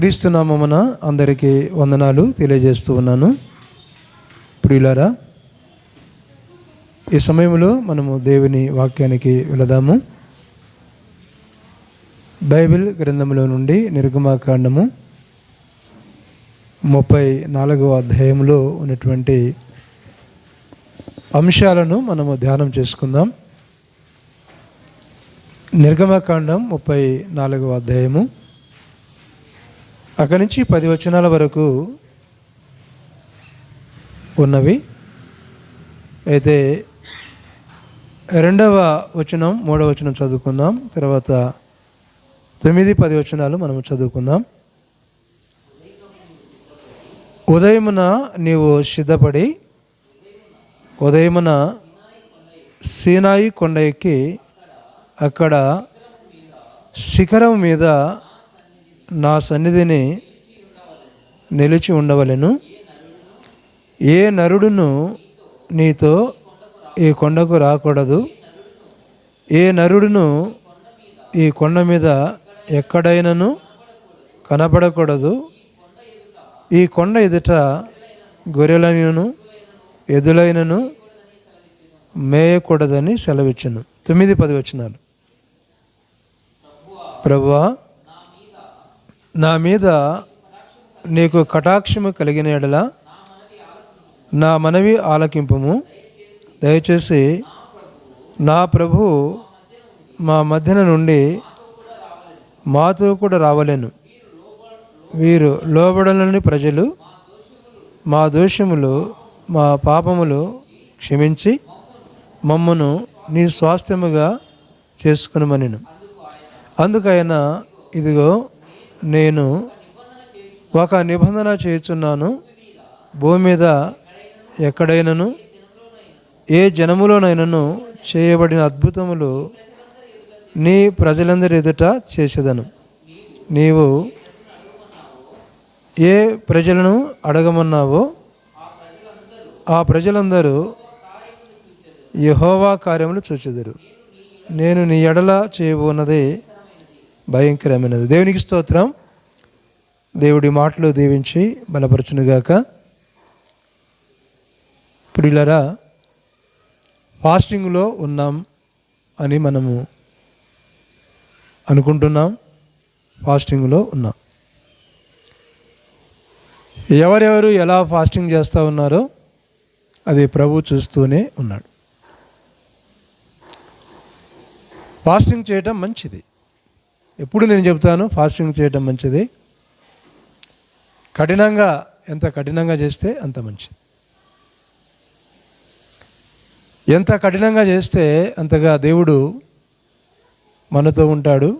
క్రీస్తు నామమున అందరికీ వందనాలు తెలియజేస్తూ ఉన్నాను. ప్రియులారా, ఈ సమయంలో మనము దేవుని వాక్యానికి వెళదాము. బైబిల్ గ్రంథంలో నుండి నిర్గమాకాండము 34వ అధ్యాయంలో ఉన్నటువంటి అంశాలను మనము ధ్యానం చేసుకుందాం. నిర్గమాకాండం 34వ అధ్యాయము అక్కడి నుంచి 10 వచనాల వరకు ఉన్నవి. అయితే 2వ వచనం 3వ వచనం చదువుకుందాం. తర్వాత 9, 10 వచనాలు మనము చదువుకుందాం. ఉదయమున నీవు సిద్ధపడి ఉదయమున సీనాయి కొండ ఎక్కి అక్కడ శిఖరం మీద నా సన్నిధిని నిలిచి ఉండవలెను. ఏ నరుడును నీతో ఈ కొండకు రాకూడదు. ఏ నరుడును ఈ కొండ మీద ఎక్కడైనను కనపడకూడదు. ఈ కొండ ఎదుట గొర్రెలైనను ఎద్దులైనను మేయకూడదని సెలవిచ్చును. 9, 10 వచనాలు. ప్రభువా, నా మీద నీకు కటాక్షము కలిగిన ఎడల నా మనవి ఆలకింపుము. దయచేసి నా ప్రభు మా మధ్యన నుండి మాతో కూడా రావలేను. వీరు లోబడలని ప్రజలు మా దోషములు మా పాపములు క్షమించి మమ్మను నీ స్వాస్థ్యముగా చేసుకునమనెను. అందుకైనా ఇదిగో నేను ఒక నిబంధన చేయుచున్నాను. భూమి మీద ఎక్కడైనను ఏ జనములోనైనను చేయబడిన అద్భుతములు నీ ప్రజలందరి ఎదుట చేసేదను. నీవు ఏ ప్రజలను అడగమన్నావో ఆ ప్రజలందరూ యెహోవా కార్యములు చూచెదరు. నేను నీ ఎడల చేయబోన్నది భయంకరమైనది. దేవునికి స్తోత్రం. దేవుడి మాటలు దీవించి బలపరచునుగాక. ప్రియులారా, ఫాస్టింగ్లో ఉన్నాం అని మనము అనుకుంటున్నాం. ఫాస్టింగ్లో ఉన్నాం. ఎవరెవరు ఎలా ఫాస్టింగ్ చేస్తూ ఉన్నారో అది ప్రభు చూస్తూనే ఉన్నాడు. ఫాస్టింగ్ చేయటం మంచిది. ఎప్పుడు నేను చెప్తాను, ఫాస్టింగ్ చేయటం మంచిది. కఠినంగా, ఎంత కఠినంగా చేస్తే అంత మంచిది. ఎంత కఠినంగా చేస్తే అంతగా దేవుడు మనతో ఉంటాడు.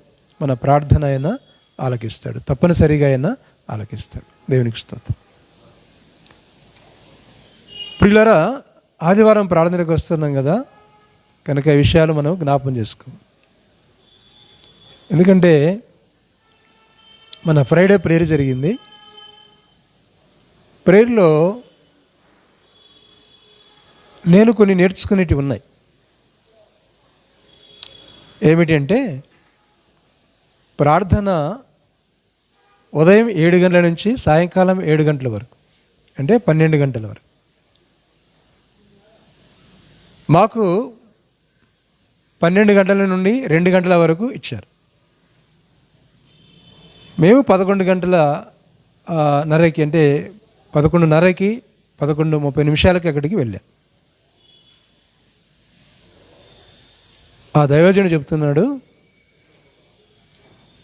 మన ప్రార్థన అయినా ఆలకిస్తాడు. తప్పనిసరిగా అయినా ఆలకిస్తాడు. దేవునికి స్తోత్రం. ప్రియులారా, ఆదివారం ప్రార్థనకు వస్తున్నాం కదా, కనుక ఈ విషయాలు మనం జ్ఞాపకం చేసుకోం. ఎందుకంటే మన ఫ్రైడే ప్రేయర్ జరిగింది. ప్రేయర్లో నేను కొన్ని నేర్చుకునేటివి ఉన్నాయి. ఏమిటి అంటే, ప్రార్థన ఉదయం 7 గంటల నుంచి సాయంకాలం 7 గంటల వరకు, అంటే 12 గంటల వరకు. మాకు 12 గంటల నుండి 2 గంటల వరకు ఇచ్చారు. మేము 11 గంటల నరకి, అంటే 11:30కి 11:30 అక్కడికి వెళ్ళాం. ఆ దైవజనుడు చెప్తున్నాడు,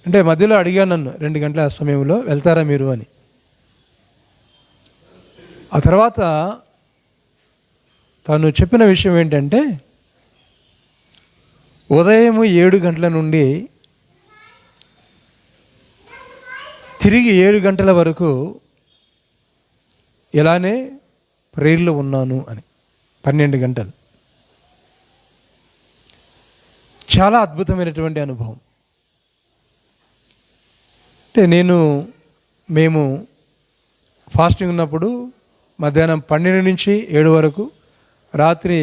అంటే మధ్యలో అడిగాను నన్ను 2 గంటల సమయంలో వెళ్తారా మీరు అని. ఆ తర్వాత తను చెప్పిన విషయం ఏంటంటే, ఉదయం 7 గంటల నుండి తిరిగి 7 గంటల వరకు ఇలానే ప్రేయర్లో ఉన్నాను అని. 12 గంటలు. చాలా అద్భుతమైనటువంటి అనుభవం. అంటే మేము ఫాస్టింగ్ ఉన్నప్పుడు మధ్యాహ్నం 12 నుంచి 7 వరకు, రాత్రి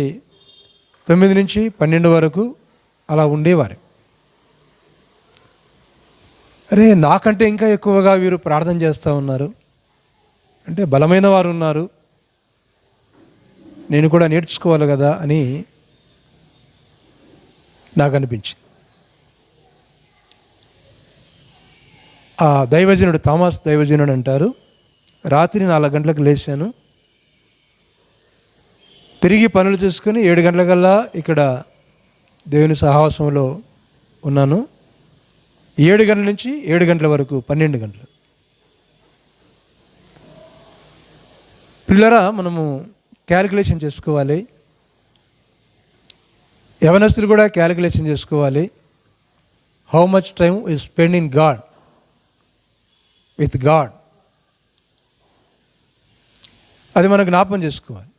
9 నుంచి 12 వరకు అలా ఉండేవారు. అరే నాకంటే ఇంకా ఎక్కువగా వీరు ప్రార్థన చేస్తూ ఉన్నారు, అంటే బలమైన వారు ఉన్నారు, నేను కూడా నేర్చుకోవాలి కదా అని నాకు అనిపించింది. ఆ దైవజనుడు థామస్ దైవజనుడు అంటారు, రాత్రి 4 గంటలకు లేచాను, తిరిగి పనులు చూసుకొని 7 గంటలకల్లా ఇక్కడ దేవుని సహవాసంలో ఉన్నాను. 7 గంటల నుంచి 7 గంటల వరకు 12 గంటలు. పిల్లరా, మనము క్యాలిక్యులేషన్ చేసుకోవాలి, యవనస్తులు కూడా క్యాలిక్యులేషన్ చేసుకోవాలి. How much time is spend in God, with God, అది మనం జ్ఞాపకం చేసుకోవాలి.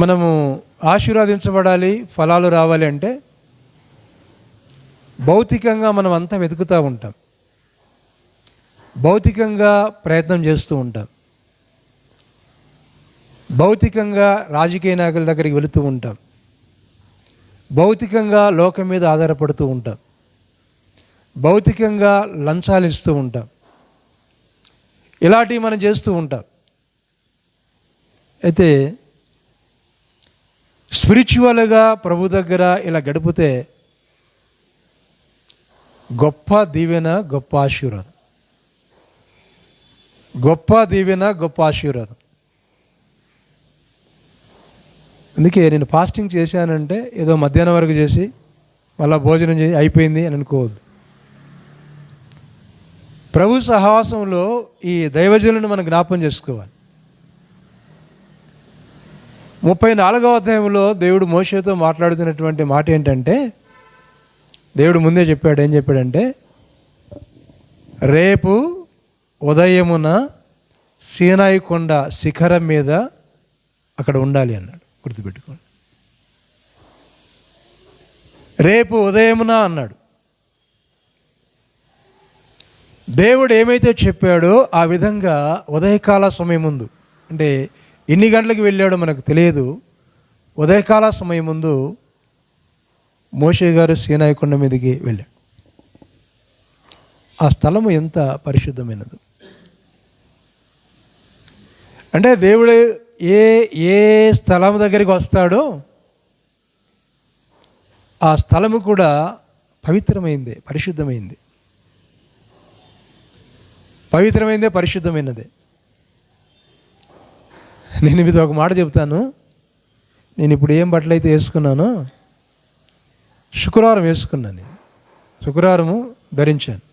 మనము ఆశీర్వాదించబడాలి, ఫలాలు రావాలి అంటే భౌతికంగా మనం అంతా వెతుకుతూ ఉంటాం, భౌతికంగా ప్రయత్నం చేస్తూ ఉంటాం, భౌతికంగా రాజకీయ నాయకుల దగ్గరికి వెళుతూ ఉంటాం, భౌతికంగా లోకం మీద ఆధారపడుతూ ఉంటాం, భౌతికంగా లంచాలు ఇస్తూ ఉంటాం, ఇలాంటివి మనం చేస్తూ ఉంటాం. అయితే స్పిరిచువల్గా ప్రభు దగ్గర ఇలా గడిపితే గొప్ప దీవెన, గొప్ప ఆశీర్వాదం, గొప్ప దీవెన, గొప్ప ఆశీర్వాదం. అందుకే నేను ఫాస్టింగ్ చేశానంటే ఏదో మధ్యాహ్నం వరకు చేసి మళ్ళీ భోజనం చేసి అయిపోయింది అని అనుకోవద్దు. ప్రభు సహవాసంలో ఈ దైవజనులను మనం జ్ఞాపకం చేసుకోవాలి. 34వ అధ్యాయంలో దేవుడు మోషేతో మాట్లాడుతున్నటువంటి మాట ఏంటంటే, దేవుడు ముందే చెప్పాడు, ఏం చెప్పాడంటే, రేపు ఉదయమున సీనాయి కొండ శిఖరం మీద అక్కడ ఉండాలి అన్నాడు. గుర్తుపెట్టుకోండి, రేపు ఉదయమున అన్నాడు. దేవుడు ఏమైతే చెప్పాడో ఆ విధంగా ఉదయకాల సమయం ముందు, అంటే ఎన్ని గంటలకు వెళ్ళాడో మనకు తెలియదు, ఉదయకాల సమయం ముందు మోషే గారు సీనాయి కొండ మీదకి వెళ్ళాడు. ఆ స్థలము ఎంత పరిశుద్ధమైనది అంటే, దేవుడు ఏ స్థలం దగ్గరికి వస్తాడో ఆ స్థలము కూడా పవిత్రమైందే, పరిశుద్ధమైంది, పవిత్రమైందే, పరిశుద్ధమైనదే. నేను ఇది ఒక మాట చెప్తాను. నేను ఇప్పుడు ఏం బట్టలు అయితే వేసుకున్నానో శుక్రవారం వేసుకున్నాను, శుక్రవారము ధరించాను.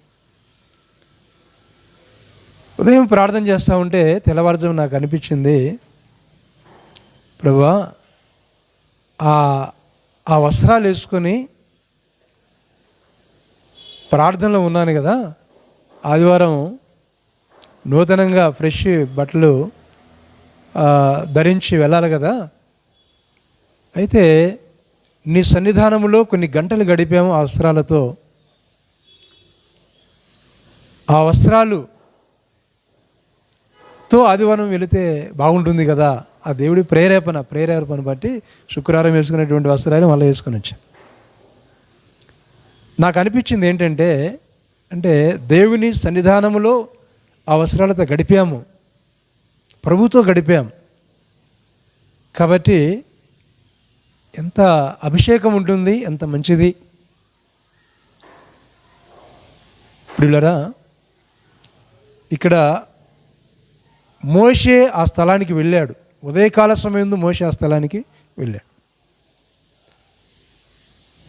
ఉదయం ప్రార్థన చేస్తూ ఉంటే తెల్లవారుజాము నాకు అనిపించింది, ప్రభువా ఆ వస్త్రాలు వేసుకొని ప్రార్థనలో ఉన్నాను కదా, ఆదివారం నూతనంగా ఫ్రెష్ బట్టలు ధరించి వెళ్ళాలి కదా, అయితే నీ సన్నిధానంలో కొన్ని గంటలు గడిపాము ఆ వస్త్రాలతో, ఆ వస్త్రాలుతో ఆదివారం వెళితే బాగుంటుంది కదా, ఆ దేవుడి ప్రేరేపణ బట్టి శుక్రవారం వేసుకునేటువంటి వస్త్రాలు మళ్ళీ వేసుకొని వచ్చాను. నాకు అనిపించింది ఏంటంటే, అంటే దేవుని సన్నిధానంలో ఆ వస్త్రాలతో గడిపాము, ప్రభుతో గడిపాము కాబట్టి ఎంత అభిషేకం ఉంటుంది, ఎంత మంచిది. ప్రియులారా, ఇక్కడ మోషే ఆ స్థలానికి వెళ్ళాడు, ఉదయకాల సమయంలో మోషే ఆ స్థలానికి వెళ్ళాడు.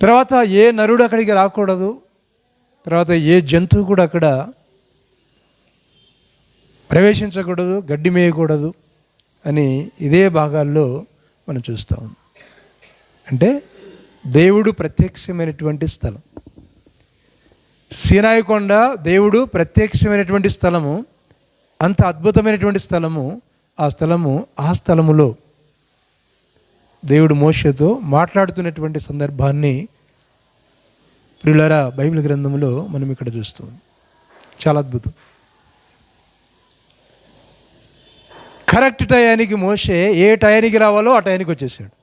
తర్వాత ఏ నరుడు అక్కడికి రాకూడదు, తర్వాత ఏ జంతువు కూడా అక్కడ ప్రవేశించకూడదు, గడ్డి మేయకూడదు అని ఇదే భాగాల్లో మనం చూస్తాం. అంటే దేవుడు ప్రత్యక్షమైనటువంటి స్థలం సీనాయి కొండ, దేవుడు ప్రత్యక్షమైనటువంటి స్థలము, అంత అద్భుతమైనటువంటి స్థలము. ఆ స్థలములో దేవుడు మోషేతో మాట్లాడుతున్నటువంటి సందర్భాన్ని ప్రియులారా బైబిల్ గ్రంథంలో మనం ఇక్కడ చూస్తాం. చాలా అద్భుతం. కరెక్ట్ టయానికి మోషే ఏ టయానికి రావాలో ఆ టయానికి వచ్చేసాడు.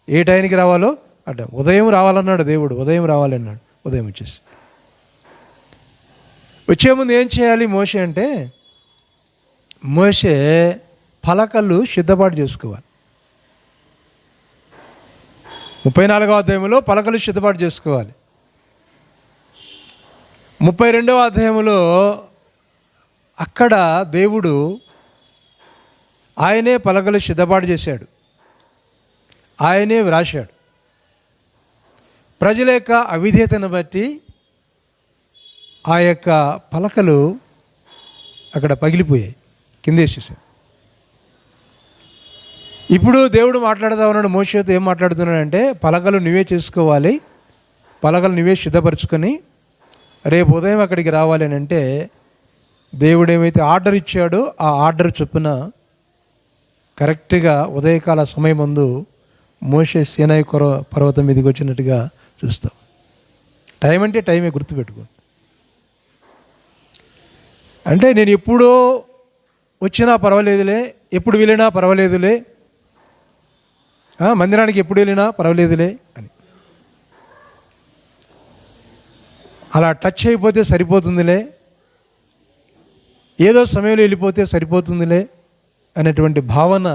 ఏ టయానికి రావాలో అట ఉదయం రావాలన్నాడు దేవుడు, ఉదయం రావాలన్నాడు, ఉదయం వచ్చేసి వచ్చే ముందు ఏం చేయాలి మోషే అంటే, మోషే పలకలు సిద్ధపాటు చేసుకోవాలి. 34వ అధ్యాయంలో పలకలు సిద్ధపాటు చేసుకోవాలి. 32వ అధ్యాయంలో అక్కడ దేవుడు ఆయనే పలకలు సిద్ధపాటు చేశాడు, ఆయనే వ్రాశాడు. ప్రజల యొక్క అవిధేయతను బట్టి ఆ యొక్క పలకలు అక్కడ పగిలిపోయాయి, కిందేసేసాడు. ఇప్పుడు దేవుడు మాట్లాడుతూ ఉన్నాడు మోషేతో. ఏం మాట్లాడుతున్నాడంటే, పలకలు నువ్వే చేసుకోవాలి, పలకలు నువ్వే సిద్ధపరచుకొని రేపు ఉదయం అక్కడికి రావాలి అని అంటే, దేవుడు ఏమైతే ఆర్డర్ ఇచ్చాడో ఆ ఆర్డర్ చొప్పున కరెక్ట్గా ఉదయకాల సమయం ముందు మోషే సీనాయి పర్వతం మీదకి వచ్చినట్టుగా చూస్తాం. టైం అంటే టైమే, గుర్తుపెట్టుకోండి. అంటే నేను ఎప్పుడో వచ్చినా పర్వాలేదులే, ఎప్పుడు వెళ్ళినా పర్వాలేదులే, మందిరానికి ఎప్పుడు వెళ్ళినా పర్వాలేదులే అని అలా టచ్ అయిపోతే సరిపోతుందిలే, ఏదో సమయంలో వెళ్ళిపోతే సరిపోతుందిలే అనేటువంటి భావన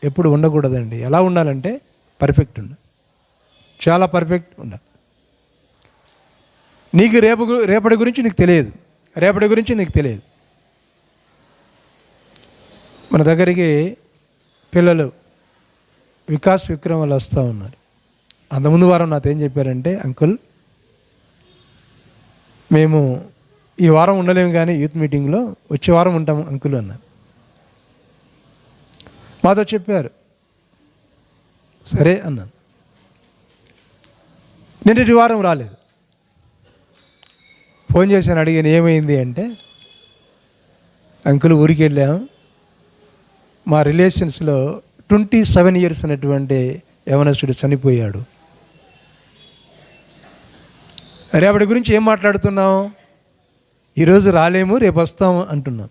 ఎప్పుడు ఉండకూడదండి. ఎలా ఉండాలంటే పర్ఫెక్ట్ ఉండాలి, చాలా పర్ఫెక్ట్ ఉండాలి. నీకు రేపటి గురించి నీకు తెలియదు, రేపటి గురించి నీకు తెలియదు. మన దగ్గరికి పిల్లలు వికాస్ విక్రమ్ వాళ్ళు వస్తూ ఉన్నారు. అంతకుముందు వారం నాతో ఏం చెప్పారంటే, అంకుల్ మేము ఈ వారం ఉండలేము కానీ యూత్ మీటింగ్లో వచ్చే వారం ఉంటాము అంకుల్ అన్నారు. మాతో చెప్పారు. సరే అన్నాను. నిన్నటి వారం రాలేదు. ఫోన్ చేశాను, అడిగాను ఏమైంది అంటే, అంకుల్ ఊరికి వెళ్ళాము, మా రిలేషన్స్లో 27 years ఉన్నటువంటి యవనస్తుడు చనిపోయాడు. రేపటి గురించి ఏం మాట్లాడుతున్నాం? ఈరోజు రాలేము, రేపు వస్తాము అంటున్నాం.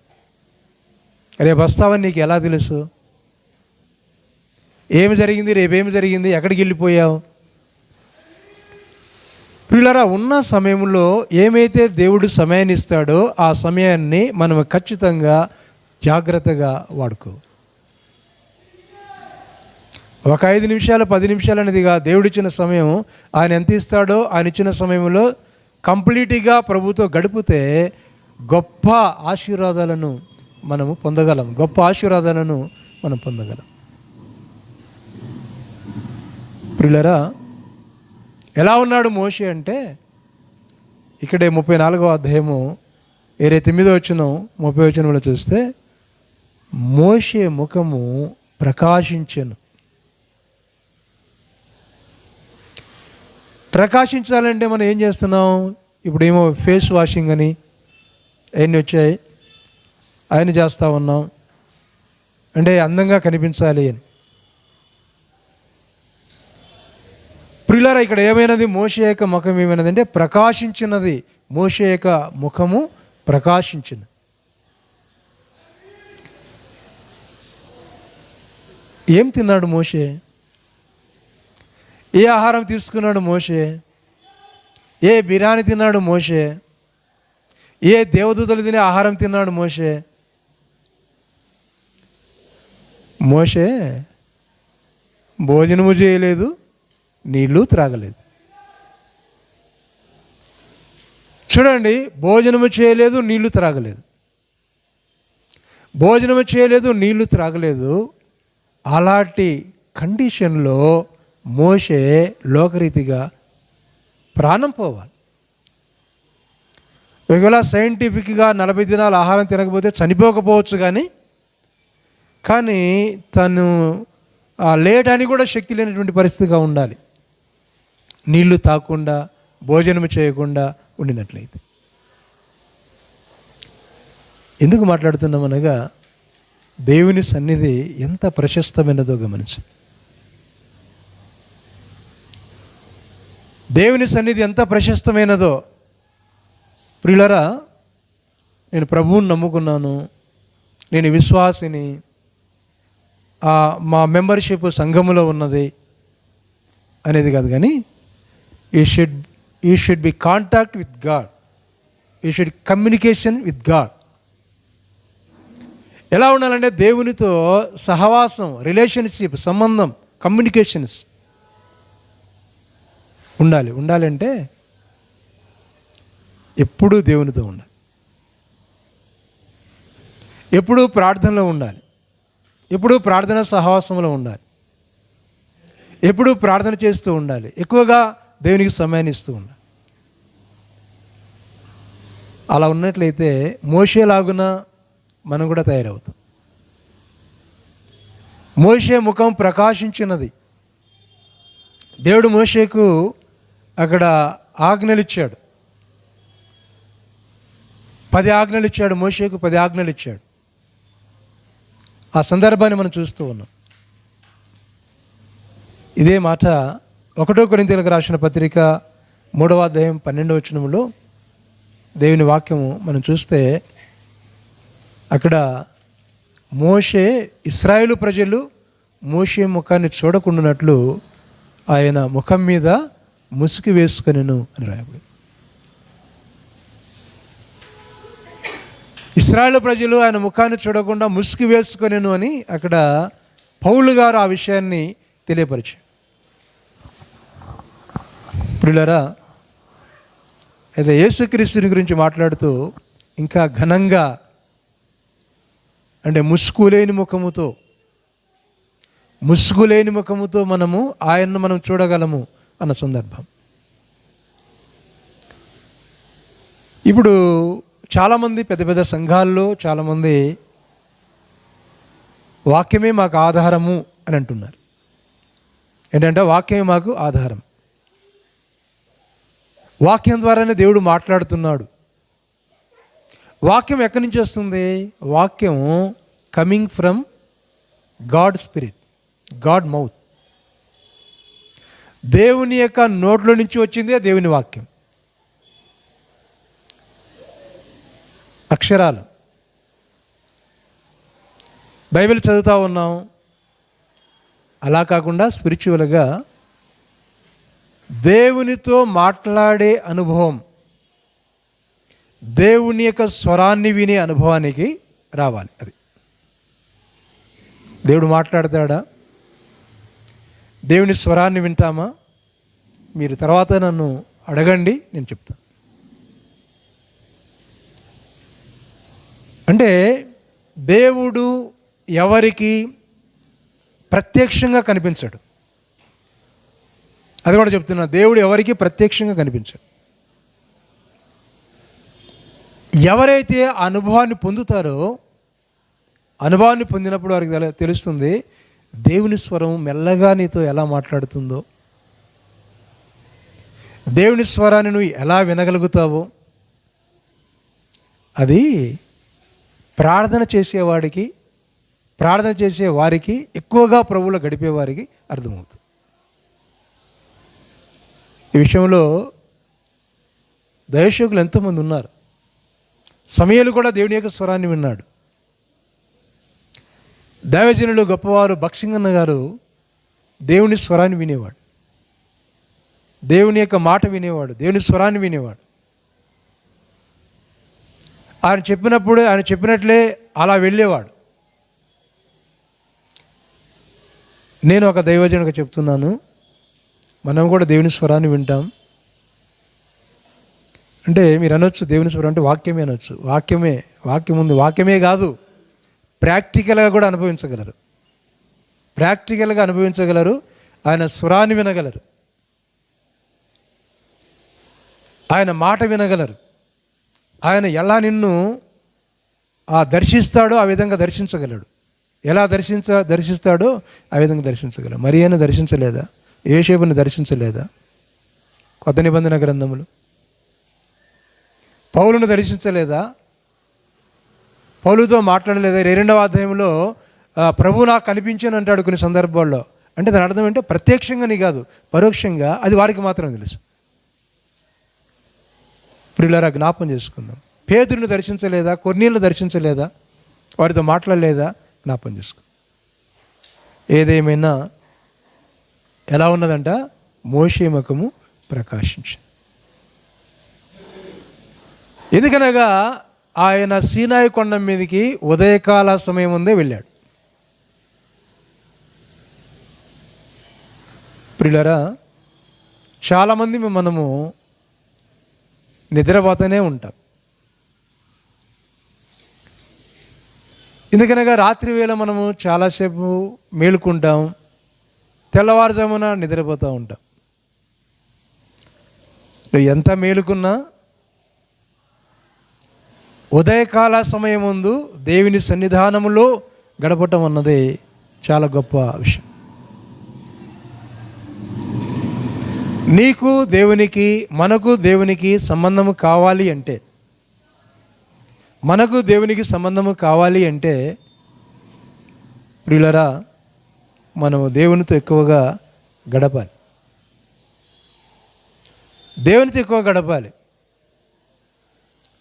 రేపు వస్తావని నీకు ఎలా తెలుసు? ఏమి జరిగింది, రేపేమి జరిగింది, ఎక్కడికి వెళ్ళిపోయావు? పిల్లరా, ఉన్న సమయంలో ఏమైతే దేవుడు సమయాన్ని ఇస్తాడో ఆ సమయాన్ని మనం ఖచ్చితంగా జాగ్రత్తగా వాడుకో. ఒక 5 నిమిషాలు 10 నిమిషాలు అనేదిగా దేవుడు ఇచ్చిన సమయం, ఆయన ఎంత ఇస్తాడో ఆయన ఇచ్చిన సమయంలో కంప్లీట్గా ప్రభుతో గడిపితే గొప్ప ఆశీర్వాదాలను మనము పొందగలం, గొప్ప ఆశీర్వాదాలను మనం పొందగలం. ప్రియులరా, ఎలా ఉన్నాడు మోషే అంటే, ఇక్కడే 34వ అధ్యాయము 9వ వచనం 30వ వచనంలో చూస్తే, మోషే ముఖము ప్రకాశించెను. ప్రకాశించాలంటే మనం ఏం చేస్తున్నాం? ఇప్పుడేమో ఫేస్ వాషింగ్ అని అవన్నీ వచ్చాయి, అవన్నీ చేస్తూ ఉన్నాం, అంటే అందంగా కనిపించాలి అని. ప్రియులారా, ఇక్కడ ఏమైనది? మోషే యొక్క ముఖం ఏమైనది అంటే ప్రకాశించినది. మోషే యొక్క ముఖము ప్రకాశించింది. ఏం తిన్నాడు మోషే? ఏ ఆహారం తీసుకున్నాడు మోషే? ఏ బిర్యానీ తిన్నాడు మోషే? ఏ దేవదూతలు తినే ఆహారం తిన్నాడు మోషే? మోషే భోజనము చేయలేదు, నీళ్ళు త్రాగలేదు. చూడండి, భోజనము చేయలేదు, నీళ్లు త్రాగలేదు. భోజనము చేయలేదు, నీళ్లు త్రాగలేదు. అలాంటి కండిషన్లో మోషే లోకరీతిగా ప్రాణం పోవాలి. ఒకవేళ సైంటిఫిక్గా 40 దినాలు ఆహారం తినకపోతే చనిపోకపోవచ్చు, కానీ తను లేట్ అని కూడా శక్తి లేనటువంటి పరిస్థితిగా ఉండాలి, నీళ్లు తాగకుండా భోజనం చేయకుండా ఉండినట్లయితే. ఎందుకు మాట్లాడుతున్నాం అనగా, దేవుని సన్నిధి ఎంత ప్రశస్తమైనదో గమనించు. దేవుని సన్నిధి ఎంత ప్రశస్తమైనదో. ప్రియులరా, నేను ప్రభువుని నమ్ముకున్నాను, నేను విశ్వాసిని, మా మెంబర్షిప్ సంఘములో ఉన్నది అనేది కాదు, కానీ you should be contact with God. You should communication with God. ఎలా ఉండాలంటే దేవునితో సహవాసం, రిలేషన్షిప్, సంబంధం, కమ్యూనికేషన్స్ ఉండాలంటే ఎప్పుడూ దేవునితో ఉండాలి, ఎప్పుడూ ప్రార్థనలో ఉండాలి, ఎప్పుడూ ప్రార్థన సహవాసంలో ఉండాలి, ఎప్పుడూ ప్రార్థన చేస్తూ ఉండాలి, ఎక్కువగా దేవునికి సమయాన్ని ఇస్తూ ఉండాలి. అలా ఉన్నట్లయితే మోషేలాగున మనం కూడా తయారవుతాం. మోషే ముఖం ప్రకాశించినది. దేవుడు మోషేకు అక్కడ ఆజ్ఞలు ఇచ్చాడు, 10 ఆజ్ఞలు ఇచ్చాడు. మోషేకు 10 ఆజ్ఞలు ఇచ్చాడు. ఆ సందర్భాన్ని మనం చూస్తూ ఉన్నాం. ఇదే మాట 1 కొరింథీయులకు రాసిన పత్రిక 3వ అధ్యాయం 12వ వచనంలో దేవుని వాక్యము మనం చూస్తే అక్కడ మోషే, ఇశ్రాయేలు ప్రజలు మోషే ముఖాన్ని చూడకుండానట్లు ఆయన ముఖం మీద ముసుగు వేసుకొనెను అని రాయబడింది. ఇశ్రాయేలు ప్రజలు ఆయన ముఖాన్ని చూడకుండా ముసుగు వేసుకొనెను అని అక్కడ పౌలు గారు ఆ విషయాన్ని తెలియపరిచారు. ప్రియులారా, అయితే యేసుక్రీస్తుని గురించి మాట్లాడుతూ ఇంకా ఘనంగా, అంటే ముసుగులేని ముఖముతో మనము ఆయన్ను మనం చూడగలము అన్న సందర్భం. ఇప్పుడు చాలామంది పెద్ద పెద్ద సంఘాల్లో చాలామంది వాక్యమే మాకు ఆధారము అని అంటున్నారు. ఏంటంటే వాక్యమే మాకు ఆధారం, వాక్యం ద్వారానే దేవుడు మాట్లాడుతున్నాడు. వాక్యం ఎక్కడి నుంచి వస్తుంది? వాక్యం coming from God spirit, God mouth. దేవుని యొక్క నోట్లో నుంచి వచ్చిందే దేవుని వాక్యం, అక్షరాలు. బైబిల్ చదువుతూ ఉన్నాం, అలా కాకుండా స్పిరిచువల్గా దేవునితో మాట్లాడే అనుభవం, దేవుని యొక్క స్వరాన్ని వినే అనుభవానికి రావాలి. అది దేవుడు మాట్లాడతాడా? దేవుని స్వరాన్ని వింటామా? మీరు తర్వాత నన్ను అడగండి, నేను చెప్తాను. అంటే దేవుడు ఎవరికి ప్రత్యక్షంగా కనిపించడు. అది కూడా చెప్తున్నా, దేవుడు ఎవరికి ప్రత్యక్షంగా కనిపించడు. ఎవరైతే అనుభవాన్ని పొందుతారో, అనుభవాన్ని పొందినప్పుడు వారికి తెలుస్తుంది దేవుని స్వరం మెల్లగా నీతో ఎలా మాట్లాడుతుందో, దేవుని స్వరాన్ని నువ్వు ఎలా వినగలుగుతావో. అది ప్రార్థన చేసేవాడికి, ప్రార్థన చేసే వారికి, ఎక్కువగా ప్రభువులో గడిపేవారికి అర్థమవుతుంది. ఈ విషయంలో దైవసేవకులు ఎంతోమంది ఉన్నారు. సమూయేలు కూడా దేవుని యొక్క స్వరాన్ని విన్నాడు. దైవజనులు గొప్పవారు భక్సింగన్న గారు దేవుని స్వరాన్ని వినేవాడు, దేవుని యొక్క మాట వినేవాడు, దేవుని స్వరాన్ని వినేవాడు. ఆయన చెప్పినప్పుడు, ఆయన చెప్పినట్లే అలా వెళ్ళేవాడు. నేను ఒక దైవజనుడిగా చెప్తున్నాను, మనం కూడా దేవుని స్వరాన్ని వింటాం. అంటే మీరు అనొచ్చు దేవుని స్వరం అంటే వాక్యమే అనొచ్చు. వాక్యం ఉంది. వాక్యమే కాదు, ప్రాక్టికల్గా కూడా అనుభవించగలరు. ప్రాక్టికల్గా అనుభవించగలరు, ఆయన స్వరాన్ని వినగలరు, ఆయన మాట వినగలరు. ఆయన ఎలా నిన్ను దర్శిస్తాడో ఆ విధంగా దర్శించగలడు. ఎలా దర్శిస్తాడో ఆ విధంగా దర్శించగలడు. మరియను దర్శించలేదా? యోసేపుని దర్శించలేదా? కొత్త నిబంధన గ్రంథములు. పౌలును దర్శించలేదా? పౌలుతో మాట్లాడలేదా? 2వ అధ్యాయంలో ప్రభు నాకు కనిపించాను అంటాడు కొన్ని సందర్భాల్లో. అంటే దాని అర్థం ఏంటంటే ప్రత్యక్షంగా నీ కాదు, పరోక్షంగా. అది వారికి మాత్రం తెలుసు. ప్రియులారా, జ్ఞాపం చేసుకుందాం. పేతురుని దర్శించలేదా? కొర్నేలును దర్శించలేదా? వారితో మాట్లాడలేదా? జ్ఞాపం చేసుకుందాం. ఏదేమైనా ఎలా ఉన్నదంట? మోషే ముఖము ప్రకాశించింది. ఎందుకనగా ఆయన సీనాయి కొండ మీదకి ఉదయకాల సమయం ముందే వెళ్ళాడు. ప్రియులారా, చాలామంది మనము నిద్రపోతూనే ఉంటాం. ఎందుకనగా రాత్రి వేళ మనము చాలాసేపు మేలుకుంటాం, తెల్లవారుజామున నిద్రపోతూ ఉంటాం. ఎంత మేలుకున్నా ఉదయకాల సమయం ముందు దేవుని సన్నిధానములో గడపటం అన్నది చాలా గొప్ప విషయం. నీకు దేవునికి, మనకు దేవునికి సంబంధము కావాలి అంటే, మనకు దేవునికి సంబంధము కావాలి అంటే ప్రియులరా, మనము దేవునితో ఎక్కువగా గడపాలి, దేవునితో ఎక్కువ గడపాలి.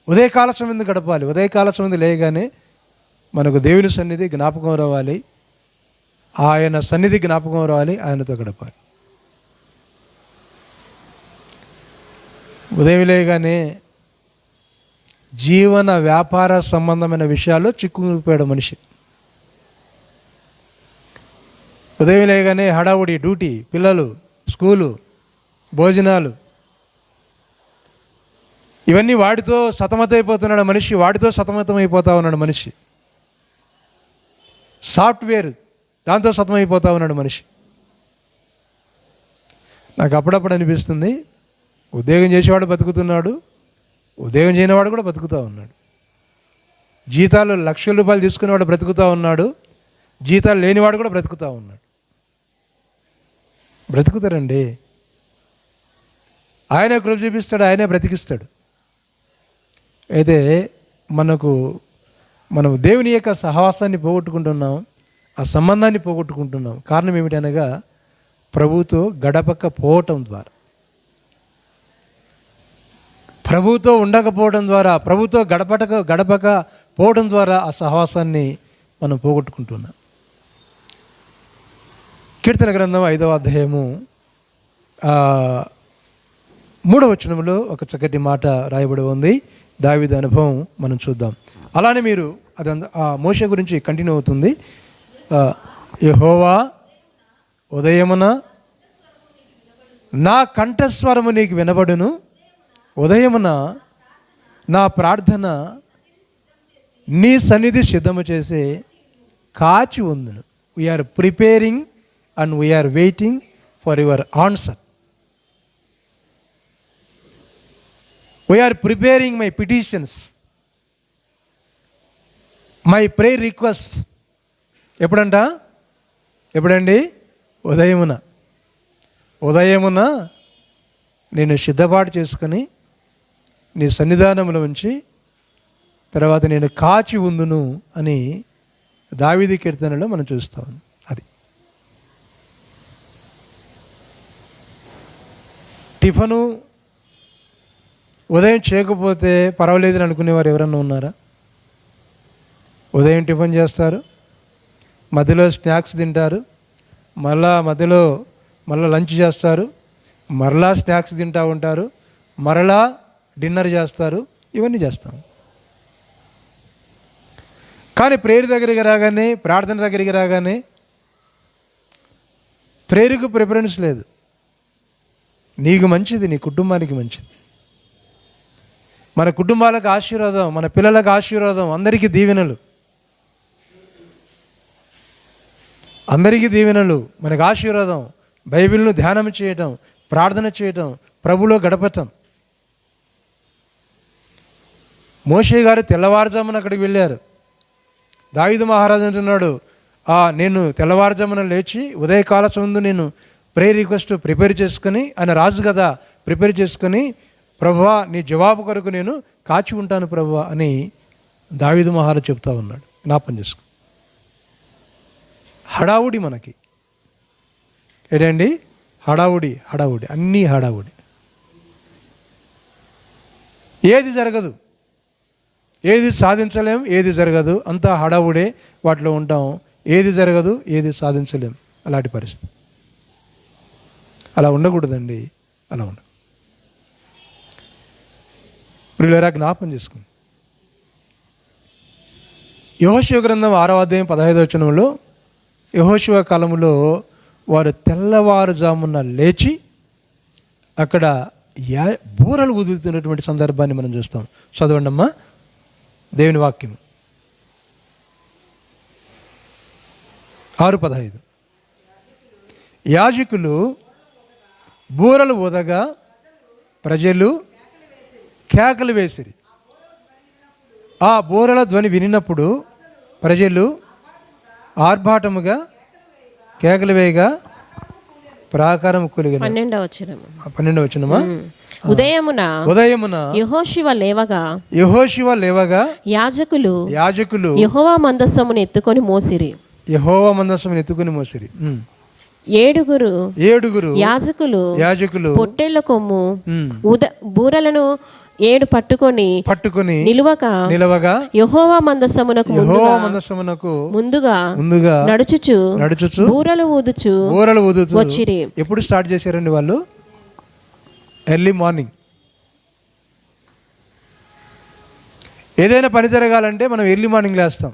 ఉదయకాల సమయం గడపాలి. ఉదయకాల సమయం లేయగానే మనకు దేవుని సన్నిధి జ్ఞాపకం రావాలి, ఆయన సన్నిధి జ్ఞాపకం రావాలి, ఆయనతో గడపాలి. ఉదయం లేగానే జీవన వ్యాపార సంబంధమైన విషయాల్లో చిక్కుకుపోయాడు మనిషి. ఉదయం లేగానే హడావుడి, డ్యూటీ, పిల్లలు, స్కూలు, భోజనాలు, ఇవన్నీ వాటితో సతమతమైపోతున్నాడు మనిషి. వాటితో సతమతమైపోతా ఉన్నాడు మనిషి. సాఫ్ట్వేర్, దాంతో సతమైపోతా ఉన్నాడు మనిషి. నాకు అప్పుడప్పుడు అనిపిస్తుంది, ఉద్యోగం చేసేవాడు బతుకుతున్నాడు, ఉద్యోగం చేయనివాడు కూడా బతుకుతూ ఉన్నాడు. జీతాలు లక్షల రూపాయలు తీసుకునేవాడు బ్రతుకుతూ ఉన్నాడు, జీతాలు లేనివాడు కూడా బ్రతుకుతూ ఉన్నాడు. బ్రతుకుతారండి. ఆయనే కృప చూపిస్తాడు, ఆయనే బ్రతికిస్తాడు. అయితే మనం దేవుని యొక్క సహవాసాన్ని పోగొట్టుకుంటున్నాం, ఆ సంబంధాన్ని పోగొట్టుకుంటున్నాం. కారణం ఏమిటనగా ప్రభువుతో గడపకపోవటం ద్వారా, ప్రభువుతో ఉండకపోవడం ద్వారా, ప్రభుతో గడపక పోవడం ద్వారా ఆ సహవాసాన్ని మనం పోగొట్టుకుంటున్నాం. కీర్తన గ్రంథం 5వ అధ్యాయము 3వ వచనంలో ఒక చక్కటి మాట రాయబడి ఉంది. దావీదు అనుభవం మనం చూద్దాం. అలానే మీరు ఆ మోషే గురించి కంటిన్యూ అవుతుంది. యెహోవా ఉదయమున నా కంఠస్వరము నీకు వినబడును, ఉదయమున నా ప్రార్థన నీ సన్నిధి సిద్ధము చేసి కాచి ఉందును. We are preparing and we are waiting for your answer. We are preparing my petitions, my prayer request. ఎప్పుడండి? ఉదయమున నేను సిద్ధపాటు చేసుకొని నీ సన్నిధానంలో ఉంచి తర్వాత నేను కాచి ఉందును అని దావీదు కీర్తనలో మనం చూస్తాం. అది టిఫను ఉదయం చేయకపోతే పర్వాలేదని అనుకునేవారు ఎవరన్నా ఉన్నారా? ఉదయం టిఫిన్ చేస్తారు, మధ్యలో స్నాక్స్ తింటారు, మధ్యలో లంచ్ చేస్తారు, మరలా స్నాక్స్ తింటూ ఉంటారు, మరలా డిన్నర్ చేస్తారు. ఇవన్నీ చేస్తాం. కానీ ప్రేయర్ దగ్గరికి రాగానే, ప్రార్థన దగ్గరికి రాగానే ప్రేయర్కు ప్రిఫరెన్స్ లేదు. నీకు మంచిది, నీ కుటుంబానికి మంచిది, మన కుటుంబాలకు ఆశీర్వాదం, మన పిల్లలకు ఆశీర్వాదం, అందరికీ దీవెనలు, మనకు ఆశీర్వాదం. బైబిల్ను ధ్యానం చేయటం, ప్రార్థన చేయటం, ప్రభులో గడపటం. మోషే గారు తెల్లవారుజామున అక్కడికి వెళ్ళారు. దావీదు మహారాజు అంటున్నాడు, నేను తెల్లవారుజామున లేచి ఉదయకాల ముందు నేను ప్రేయర్ రిక్వెస్ట్ ప్రిపేర్ చేసుకొని, ఆయన రాజు కదా, ప్రిపేర్ చేసుకొని, ప్రభువా నీ జవాబు కొరకు నేను కాచి ఉంటాను ప్రభువా అని దావీదు మహారాజు చెప్తా ఉన్నాడు. జ్ఞాపం చేసుకో. హడావుడి మనకి ఏంటండి? హడావుడి, అన్నీ హడావుడి. ఏది జరగదు, ఏది సాధించలేం, ఏది జరగదు, అంతా హడావుడే, వాటిలో ఉంటాం. ఏది జరగదు, ఏది సాధించలేం. అలాంటి పరిస్థితి. అలా ఉండకూడదండి, అలా ఉండ. ప్రియులారా, జ్ఞాపం చేసుకుంది. యెహోషువ గ్రంథం 6వ అధ్యాయం 15వ వచనంలో యెహోషువ కాలంలో వారు తెల్లవారుజామున లేచి అక్కడ బూరలు ఊదుతున్నటువంటి సందర్భాన్ని మనం చూస్తాం. చదవండి అమ్మా దేవుని వాక్యం. 6:15. యాజకులు బూరలు ఊదగా ప్రజలు కేకలు వేసిరి. ఆ బూరల ధ్వని వినినప్పుడు ప్రజలు ఆర్భాటముగా కేకలు వేయగా ప్రాకారం కూలిగెను. 12వ వచనమా. ఉదయమున యెహోషువ లేవగా యాజకులు యెహోవా మందసమును ఎత్తుకొని మోసిరి. ఏడుగురు యాజకులు పొట్టేళ్ల కొమ్ము బూరలను 7 పట్టుకొని నిలువగా యెహోవా మందసమునకు ముందుగా నడుచుచు బూరలు ఊదుచు వచ్చిరి. ఎప్పుడు స్టార్ట్ చేశారండి వాళ్ళు? Early morning. ఏదైనా పని జరగాలంటే మనం ఎర్లీ మార్నింగ్ లేస్తాం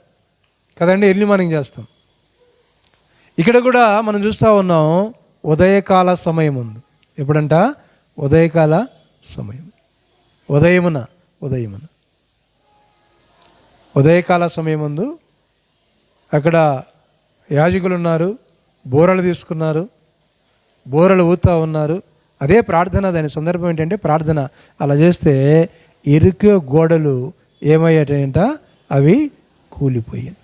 కదండి, ఎర్లీ మార్నింగ్ చేస్తాం. ఇక్కడ కూడా మనం చూస్తూ ఉన్నాం ఉదయకాల సమయం ఉంది. ఎప్పుడంట? ఉదయకాల సమయం. ఉదయకాల సమయం ముందు అక్కడ యాజకులు ఉన్నారు, బూరలు తీసుకున్నారు, బూరలు ఊతా ఉన్నారు. అదే ప్రార్థన. దాని సందర్భం ఏంటంటే ప్రార్థన. అలా చేస్తే ఇరుకు గోడలు ఏమయ్యాయంట? అవి కూలిపోయాయి.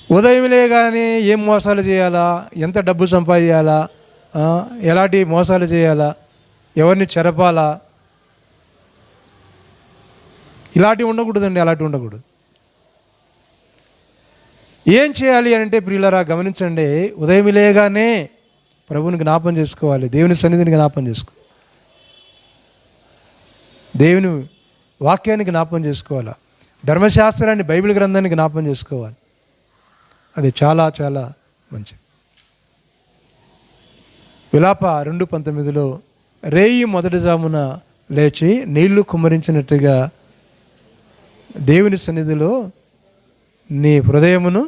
ఉదయం లేగానే ఏం మోసాలు చేయాలా, ఎంత డబ్బు సంపాదించాలా, ఎలాంటి మోసాలు చేయాలా, ఎవరిని చెరపాలా, ఇలాంటివి ఉండకూడదండి. అలాంటివి ఉండకూడదు. ఏం చేయాలి అంటే ప్రియులారా గమనించండి, ఉదయం లేగానే ప్రభువుని జ్ఞాపం చేసుకోవాలి, దేవుని సన్నిధిని జ్ఞాపం చేసుకో, దేవుని వాక్యాన్ని జ్ఞాపం చేసుకోవాలా, ధర్మశాస్త్రాన్ని బైబిల్ గ్రంథాన్ని జ్ఞాపం చేసుకోవాలి. అది చాలా చాలా మంచిది. విలాప 2:19లో రేయి మొదటి జామున లేచి నీళ్లు కుమ్మరించినట్టుగా దేవుని సన్నిధిలో నీ హృదయమును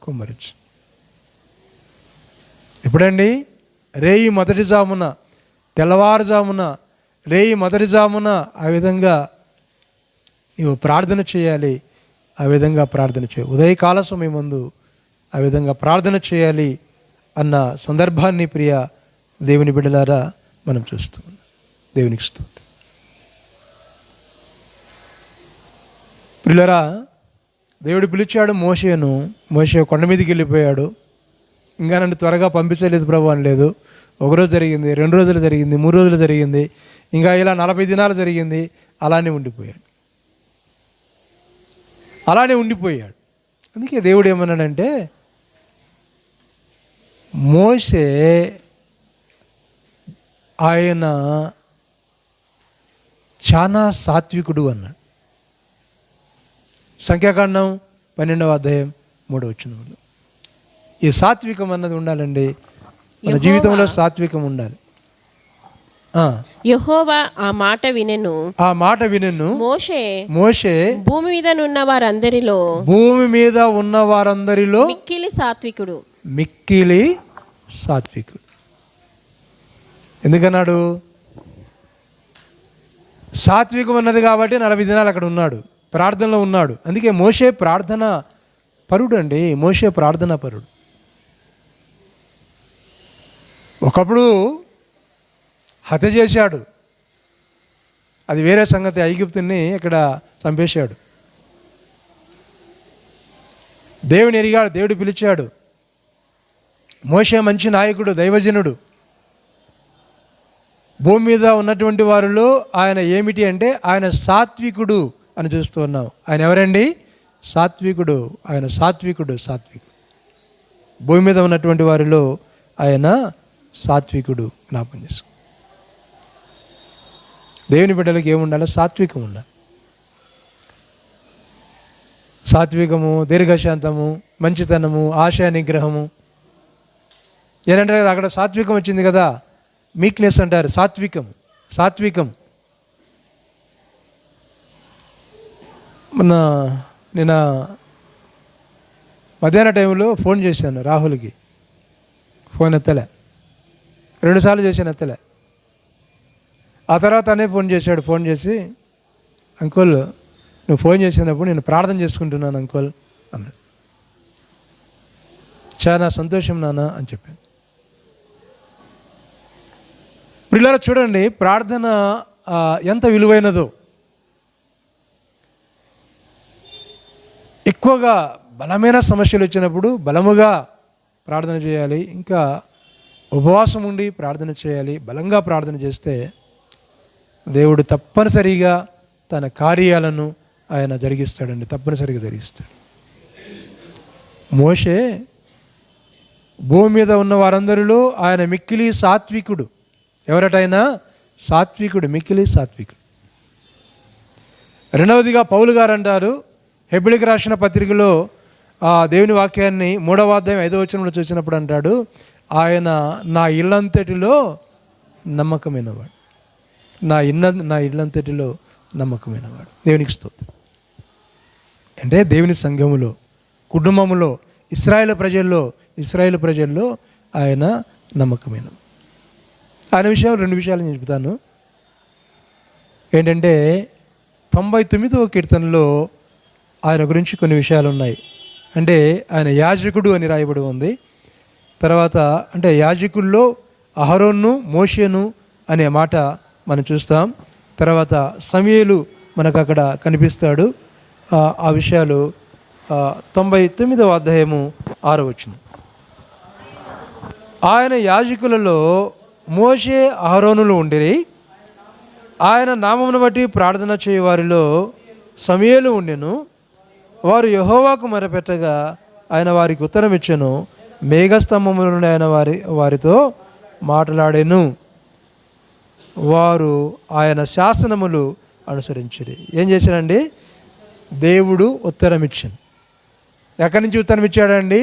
కుమ్మరించు. ఎప్పుడండి? రేయి మొదటి జామున, తెల్లవారుజామున, రేయి మొదటి జామున ఆ విధంగా నీవు ప్రార్థన చేయాలి. ఆ విధంగా ప్రార్థన చేయాలి. ఉదయకాల సమయం ముందు ఆ విధంగా ప్రార్థన చేయాలి అన్న సందర్భాన్ని ప్రియ దేవుని బిడ్డలారా మనం చూస్తూ ఉన్నాం. దేవునికి స్తుతి. ప్రియులారా, దేవుడు పిలిచాడు మోషేను. మోషే కొండ మీదకి వెళ్ళిపోయాడు. ఇంకా నన్ను త్వరగా పంపించలేదు ప్రభు అని లేదు. 1 రోజు జరిగింది, 2 రోజులు జరిగింది, 3 రోజులు జరిగింది, ఇంకా ఇలా 40 దినాలు జరిగింది. అలానే ఉండిపోయాడు. అందుకే దేవుడు ఏమన్నాడంటే, మోషే ఆయన చాలా సాత్వికుడు అన్నాడు. సంఖ్యాకాండం 12వ అధ్యాయం 3వ వచనంలో ఈ సాత్వికం అన్నది ఉండాలండి. మన జీవితంలో సాత్వికం ఉండాలి. యెహోవా ఆ మాట వినెను. మోషే భూమి మీద ఉన్న వారందరిలో మిక్కిలి సాత్వికుడు. ఎందుకన్నాడు? సాత్వికం ఉన్నది కాబట్టి 40 దినాలు అక్కడ ఉన్నాడు, ప్రార్థనలో ఉన్నాడు. అందుకే మోషే ప్రార్థన పరుడు అండి. మోషే ప్రార్థనా పరుడు. ఒకప్పుడు హత్య చేశాడు, అది వేరే సంగతి. ఐగుప్తుని ఇక్కడ చంపేశాడు. దేవుని ఎరిగాడు, దేవుడు పిలిచాడు. మోషే మంచి నాయకుడు, దైవజనుడు. భూమి మీద ఉన్నటువంటి వారిలో ఆయన ఏమిటి అంటే ఆయన సాత్వికుడు అని చూస్తూ ఉన్నాం. ఆయన ఎవరండి? సాత్వికుడు. ఆయన సాత్వికుడు. భూమి మీద ఉన్నటువంటి వారిలో ఆయన సాత్వికుడు. జ్ఞాపం చేసుకో. దేవుని బిడ్డలకు ఏముండాలి? సాత్వికం ఉండాలి. సాత్వికము, దీర్ఘశాంతము, మంచితనము, ఆశా నిగ్రహము. ఏంటంటే అక్కడ సాత్వికం వచ్చింది కదా, మీక్నెస్ అంటారు. సాత్వికం సాత్వికం. నేను మధ్యాహ్న టైంలో ఫోన్ చేశాను రాహుల్కి. ఫోన్ ఎత్తలే, 2 సార్లు చేశాను, ఎత్తలే. ఆ తర్వాత అనే ఫోన్ చేశాడు. ఫోన్ చేసి, అంకుల్ నువ్వు ఫోన్ చేసినప్పుడు నేను ప్రార్థన చేసుకుంటున్నాను అంకుల్ అన్నాడు. చాలా సంతోషం నాన్న అని చెప్పాను. పిల్లలు చూడండి, ప్రార్థన ఎంత విలువైనదో. ఎక్కువగా బలమైన సమస్యలు వచ్చినప్పుడు బలముగా ప్రార్థన చేయాలి. ఇంకా ఉపవాసం ఉండి ప్రార్థన చేయాలి. బలంగా ప్రార్థన చేస్తే దేవుడు తప్పనిసరిగా తన కార్యాలను ఆయన జరిగిస్తాడండి, తప్పనిసరిగా జరిగిస్తాడు. మోషే భూమి మీద ఉన్న వారందరిలో ఆయన మిక్కిలి సాత్వికుడు. ఎవరటైనా సాత్వికుడు, మిక్కిలి సాత్వికుడు. రెండవదిగా పౌలు గారు అంటారు, హెబ్రీయులకు రాసిన పత్రికలో దేవుని వాక్యాన్ని 3వ అధ్యాయం 5వ వచనంలో చూసినప్పుడు అంటాడు, ఆయన నా ఇల్లంతటిలో నమ్మకమైనవాడు. నా ఇల్లంతటిలో నమ్మకమైనవాడు. దేవునికి స్తోత్రం. అంటే దేవుని సంఘములో, కుటుంబములో, ఇశ్రాయేలు ప్రజల్లో ఆయన నమ్మకమైన. ఆయన విషయం 2 విషయాలు నేను చెప్తాను. ఏంటంటే 99వ కీర్తనలో ఆయన గురించి కొన్ని విషయాలు ఉన్నాయి. అంటే ఆయన యాజకుడు అని రాయబడి ఉంది. తర్వాత అంటే యాజకుల్లో అహరోను, మోషేను అనే మాట మనం చూస్తాం. తర్వాత సమూయేలు మనకు అక్కడ కనిపిస్తాడు. ఆ విషయాలు 99వ అధ్యాయము 6వ వచనం. ఆయన యాజకులలో మోషే అహరోనులు ఉండిరి. ఆయన నామమును బట్టి ప్రార్థన చేయ వారిలో సమూయేలు ఉండెను. వారు యెహోవాకు మొరపెట్టగా ఆయన వారికి ఉత్తరం ఇచ్చెను. మేఘస్తంభము నుండి ఆయన వారితో మాట్లాడెను. వారు ఆయన శాసనములు అనుసరించిరి. ఏం చేశారండి? దేవుడు ఉత్తరం ఇచ్చాను. ఎక్కడి నుంచి ఉత్తరం ఇచ్చాడండి?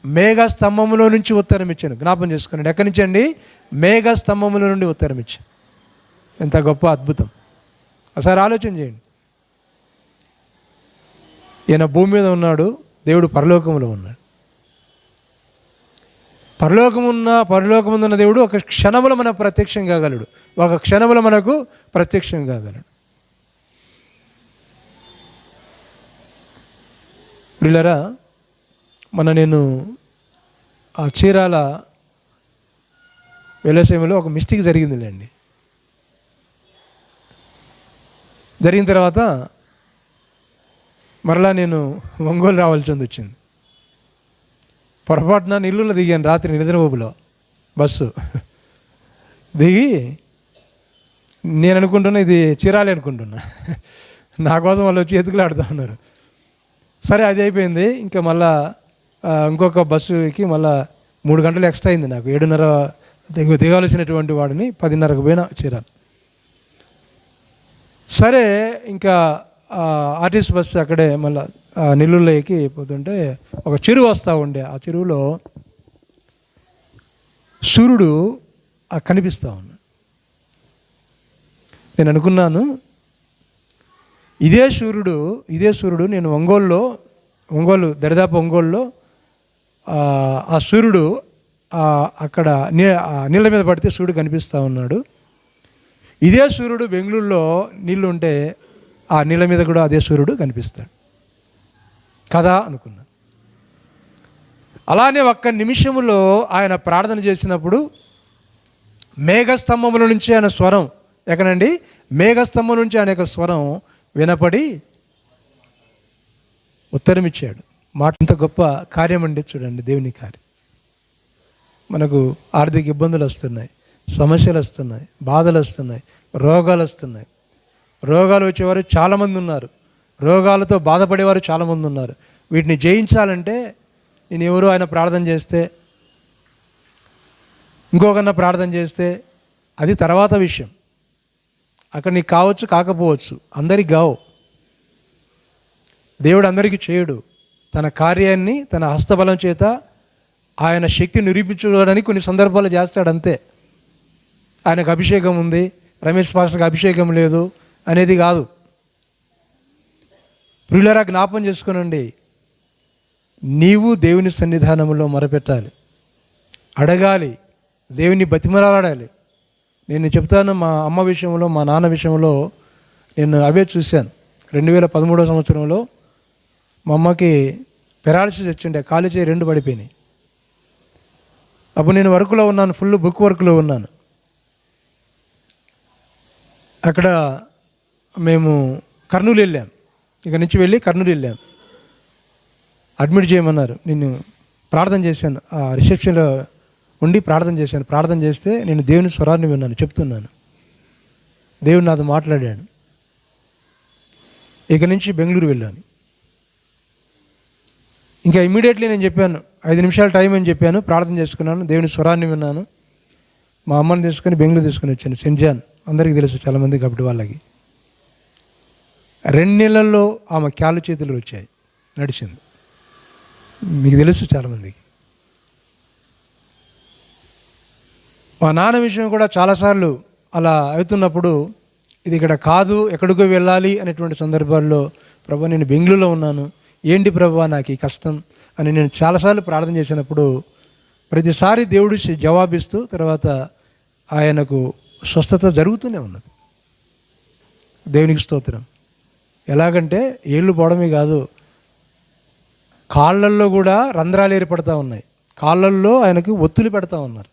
మేఘస్తంభములో నుంచి ఉత్తరం ఇచ్చాను. జ్ఞాపం చేసుకోండి. ఎక్కడి నుంచి అండి? మేఘస్తంభముల నుండి ఉత్తరం ఇచ్చాను. ఎంత గొప్ప అద్భుతం! ఒకసారి ఆలోచన చేయండి. ఈయన భూమి మీద ఉన్నాడు, దేవుడు పరలోకంలో ఉన్నాడు. పరలోకమున్న దేవుడు ఒక క్షణములో మనకు ప్రత్యక్షం కాగలడు. ఒక క్షణములో మనకు ప్రత్యక్షం కాగలడు. ప్రియులారా, నేను ఆ చీరాల వ్యవసాయంలో ఒక మిస్టేక్ జరిగిందిలేండి. జరిగిన తర్వాత మరలా నేను ఒంగోలు రావాల్సి వచ్చింది. పొరపాటున నెల్లూరులో దిగాను రాత్రి నిద్రపోపులో బస్సు దిగి. నేను అనుకుంటున్నా ఇది చీరాలి అనుకుంటున్నా. నా కోసం వాళ్ళు వచ్చి ఎతుకులాడుతూ ఉన్నారు. సరే, అది అయిపోయింది. ఇంకా మళ్ళా ఇంకొక బస్సుకి మళ్ళా 3 గంటలు ఎక్స్ట్రా అయింది నాకు. 7:30 దిగాల్సినటువంటి వాడిని 10:30కు పోయినా చీరాలి. సరే, ఇంకా ఆర్టీసీ బస్సు అక్కడే మళ్ళీ నెల్లూరులో ఎక్కి పోతుంటే ఒక చెరువు వస్తూ ఉండే. ఆ చెరువులో సూర్యుడు కనిపిస్తూ ఉన్నాడు. నేను అనుకున్నాను, ఇదే సూర్యుడు నేను ఒంగోలు దరిదాపు ఒంగోలులో ఆ సూర్యుడు అక్కడ నీళ్ళ మీద పడితే సూర్యుడు కనిపిస్తూ ఉన్నాడు. ఇదే సూర్యుడు బెంగళూరులో నీళ్ళు ఉంటే ఆ నీళ్ళ మీద కూడా అదే సూర్యుడు కనిపిస్తాడు కదా అనుకున్నాను. అలానే ఒక్క నిమిషంలో ఆయన ప్రార్థన చేసినప్పుడు మేఘస్తంభముల నుంచి ఆయన స్వరం, ఎక్కడండి? మేఘస్తంభం నుంచి ఆయన యొక్క స్వరం వినపడి ఉత్తరం ఇచ్చాడు. మాట అంత గొప్ప కార్యం అండి. చూడండి, దేవుని కార్యం. మనకు ఆర్థిక ఇబ్బందులు వస్తున్నాయి, సమస్యలు వస్తున్నాయి, బాధలు వస్తున్నాయి, రోగాలు వస్తున్నాయి. రోగాలు వచ్చేవారు చాలామంది ఉన్నారు, రోగాలతో బాధపడేవారు చాలామంది ఉన్నారు. వీటిని జయించాలంటే నేను ఎవరో ఆయన ప్రార్థన చేస్తే, ఇంకొకన్నా ప్రార్థన చేస్తే అది తర్వాత విషయం. అక్కడ నీకు కావచ్చు, కాకపోవచ్చు, అందరికి కావు. దేవుడు అందరికీ చేయడు. తన కార్యాన్ని తన హస్తబలం చేత ఆయన శక్తి నిరూపించుకోవడానికి కొన్ని సందర్భాలు చేస్తాడు అంతే. ఆయనకు అభిషేకం ఉంది, రమేష్ పాస్టర్కి అభిషేకం లేదు అనేది కాదు. ప్రియులారా, జ్ఞాపం చేసుకోనండి, నీవు దేవుని సన్నిధానంలో మొరపెట్టాలి, అడగాలి, దేవుని బతిమలాడాలి. నేను చెప్తాను, మా అమ్మ విషయంలో, మా నాన్న విషయంలో నేను అవే చూశాను. 2013 సంవత్సరంలో మా అమ్మకి పెరాలసిస్ వచ్చిండే, కాలు చేయి 2 పడిపోయినాయి. అప్పుడు నేను వర్క్లో ఉన్నాను, ఫుల్ బుక్ వర్క్లో ఉన్నాను. అక్కడ మేము కర్నూలు వెళ్ళాం, ఇక నుంచి వెళ్ళి కర్నూలు వెళ్ళాం. అడ్మిట్ చేయమన్నారు. నేను ప్రార్థన చేశాను, ఆ రిసెప్షన్లో ఉండి ప్రార్థన చేశాను. ప్రార్థన చేస్తే నేను దేవుని స్వరాన్ని విన్నాను, చెప్తున్నాను, దేవుడు నాతో మాట్లాడాడు. ఇక నుంచి బెంగళూరు వెళ్ళాను. ఇంకా ఇమ్మీడియట్లీ నేను చెప్పాను, 5 నిమిషాలు టైం అని చెప్పాను, ప్రార్థన చేసుకున్నాను, దేవుని స్వరాన్ని విన్నాను. మా అమ్మని తీసుకొని బెంగళూరు తీసుకొని వచ్చాను. సెంట్ జాన్ అందరికీ తెలుసు, చాలామంది కాబట్టి వాళ్ళకి. 2 నెలల్లో ఆమె కాళ్ళు చేతులు వచ్చాయి, నడిచింది. మీకు తెలుసు చాలామందికి. మా నాన్న విషయం కూడా చాలాసార్లు అలా అవుతున్నప్పుడు, ఇది ఇక్కడ కాదు, ఎక్కడికో వెళ్ళాలి అనేటువంటి సందర్భాల్లో, ప్రభు నేను బెంగళూరులో ఉన్నాను, ఏంటి ప్రభు నాకు ఈ కష్టం అని నేను చాలాసార్లు ప్రార్థన చేసినప్పుడు ప్రతిసారి దేవుడు జవాబిస్తూ తర్వాత ఆయనకు స్వస్థత జరుగుతూనే ఉన్నది. దేవునికి స్తోత్రం. ఎలాగంటే ఏళ్ళు పోవడమే కాదు, కాళ్ళల్లో కూడా రంధ్రాలు ఏర్పడతా ఉన్నాయి, కాళ్ళల్లో ఆయనకు ఒత్తులు పెడతా ఉన్నారు.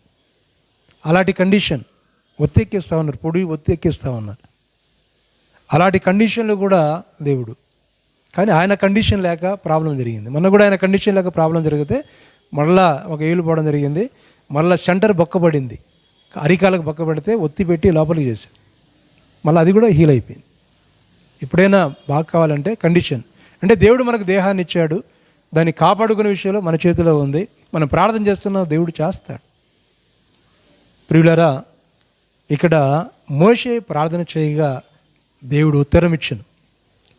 అలాంటి కండిషన్, ఒత్తెక్కిస్తూ ఉన్నారు, పొడి ఒత్తెక్కిస్తూ ఉన్నారు. అలాంటి కండిషన్లు కూడా దేవుడు. కానీ ఆయన కండిషన్ లేక ప్రాబ్లం జరిగింది. మొన్న కూడా ఆయన కండిషన్ లేక ప్రాబ్లం జరిగితే మళ్ళా ఒక ఏళ్ళు పోవడం జరిగింది. మళ్ళీ సెంటర్ బొక్కబడింది, అరికాలకు బొక్కబడితే ఒత్తి పెట్టి లోపలికి చేశారు. మళ్ళీ అది కూడా హీల్ అయిపోయింది. ఎప్పుడైనా బాగా కావాలంటే కండిషన్, అంటే దేవుడు మనకు దేహాన్ని ఇచ్చాడు, దాన్ని కాపాడుకునే విషయంలో మన చేతిలో ఉంది. మనం ప్రార్థన చేస్తున్నా దేవుడు చేస్తాడు. ప్రియులారా, ఇక్కడ మోషే ప్రార్థన చేయగా దేవుడు ఉత్తరం ఇచ్చాను.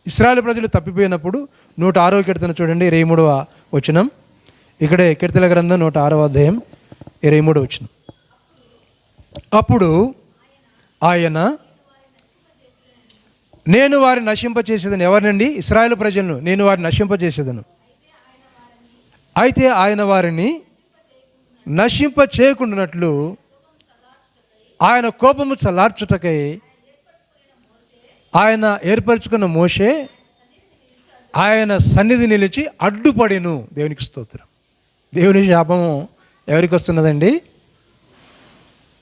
ఇశ్రాయేలు ప్రజలు తప్పిపోయినప్పుడు 106వ కీర్తన చూడండి, 23వ వచనం. ఇక్కడే కీర్తన గ్రంథం 106వ అధ్యాయం 23వ వచనం. అప్పుడు ఆయన, నేను వారిని నశింపచేసేదను. ఎవరినండి? ఇశ్రాయేలు ప్రజలను నేను వారిని నశింపచేసేదను. అయితే ఆయన వారిని నశింప చేయకుండానట్లు ఆయన కోపము చల్లార్చుటకై ఆయన ఏర్పరచుకున్న మోషే ఆయన సన్నిధి నిలిచి అడ్డుపడెను. దేవునికి స్తోత్రం. దేవుని శాపము ఎవరికి వస్తున్నదండి?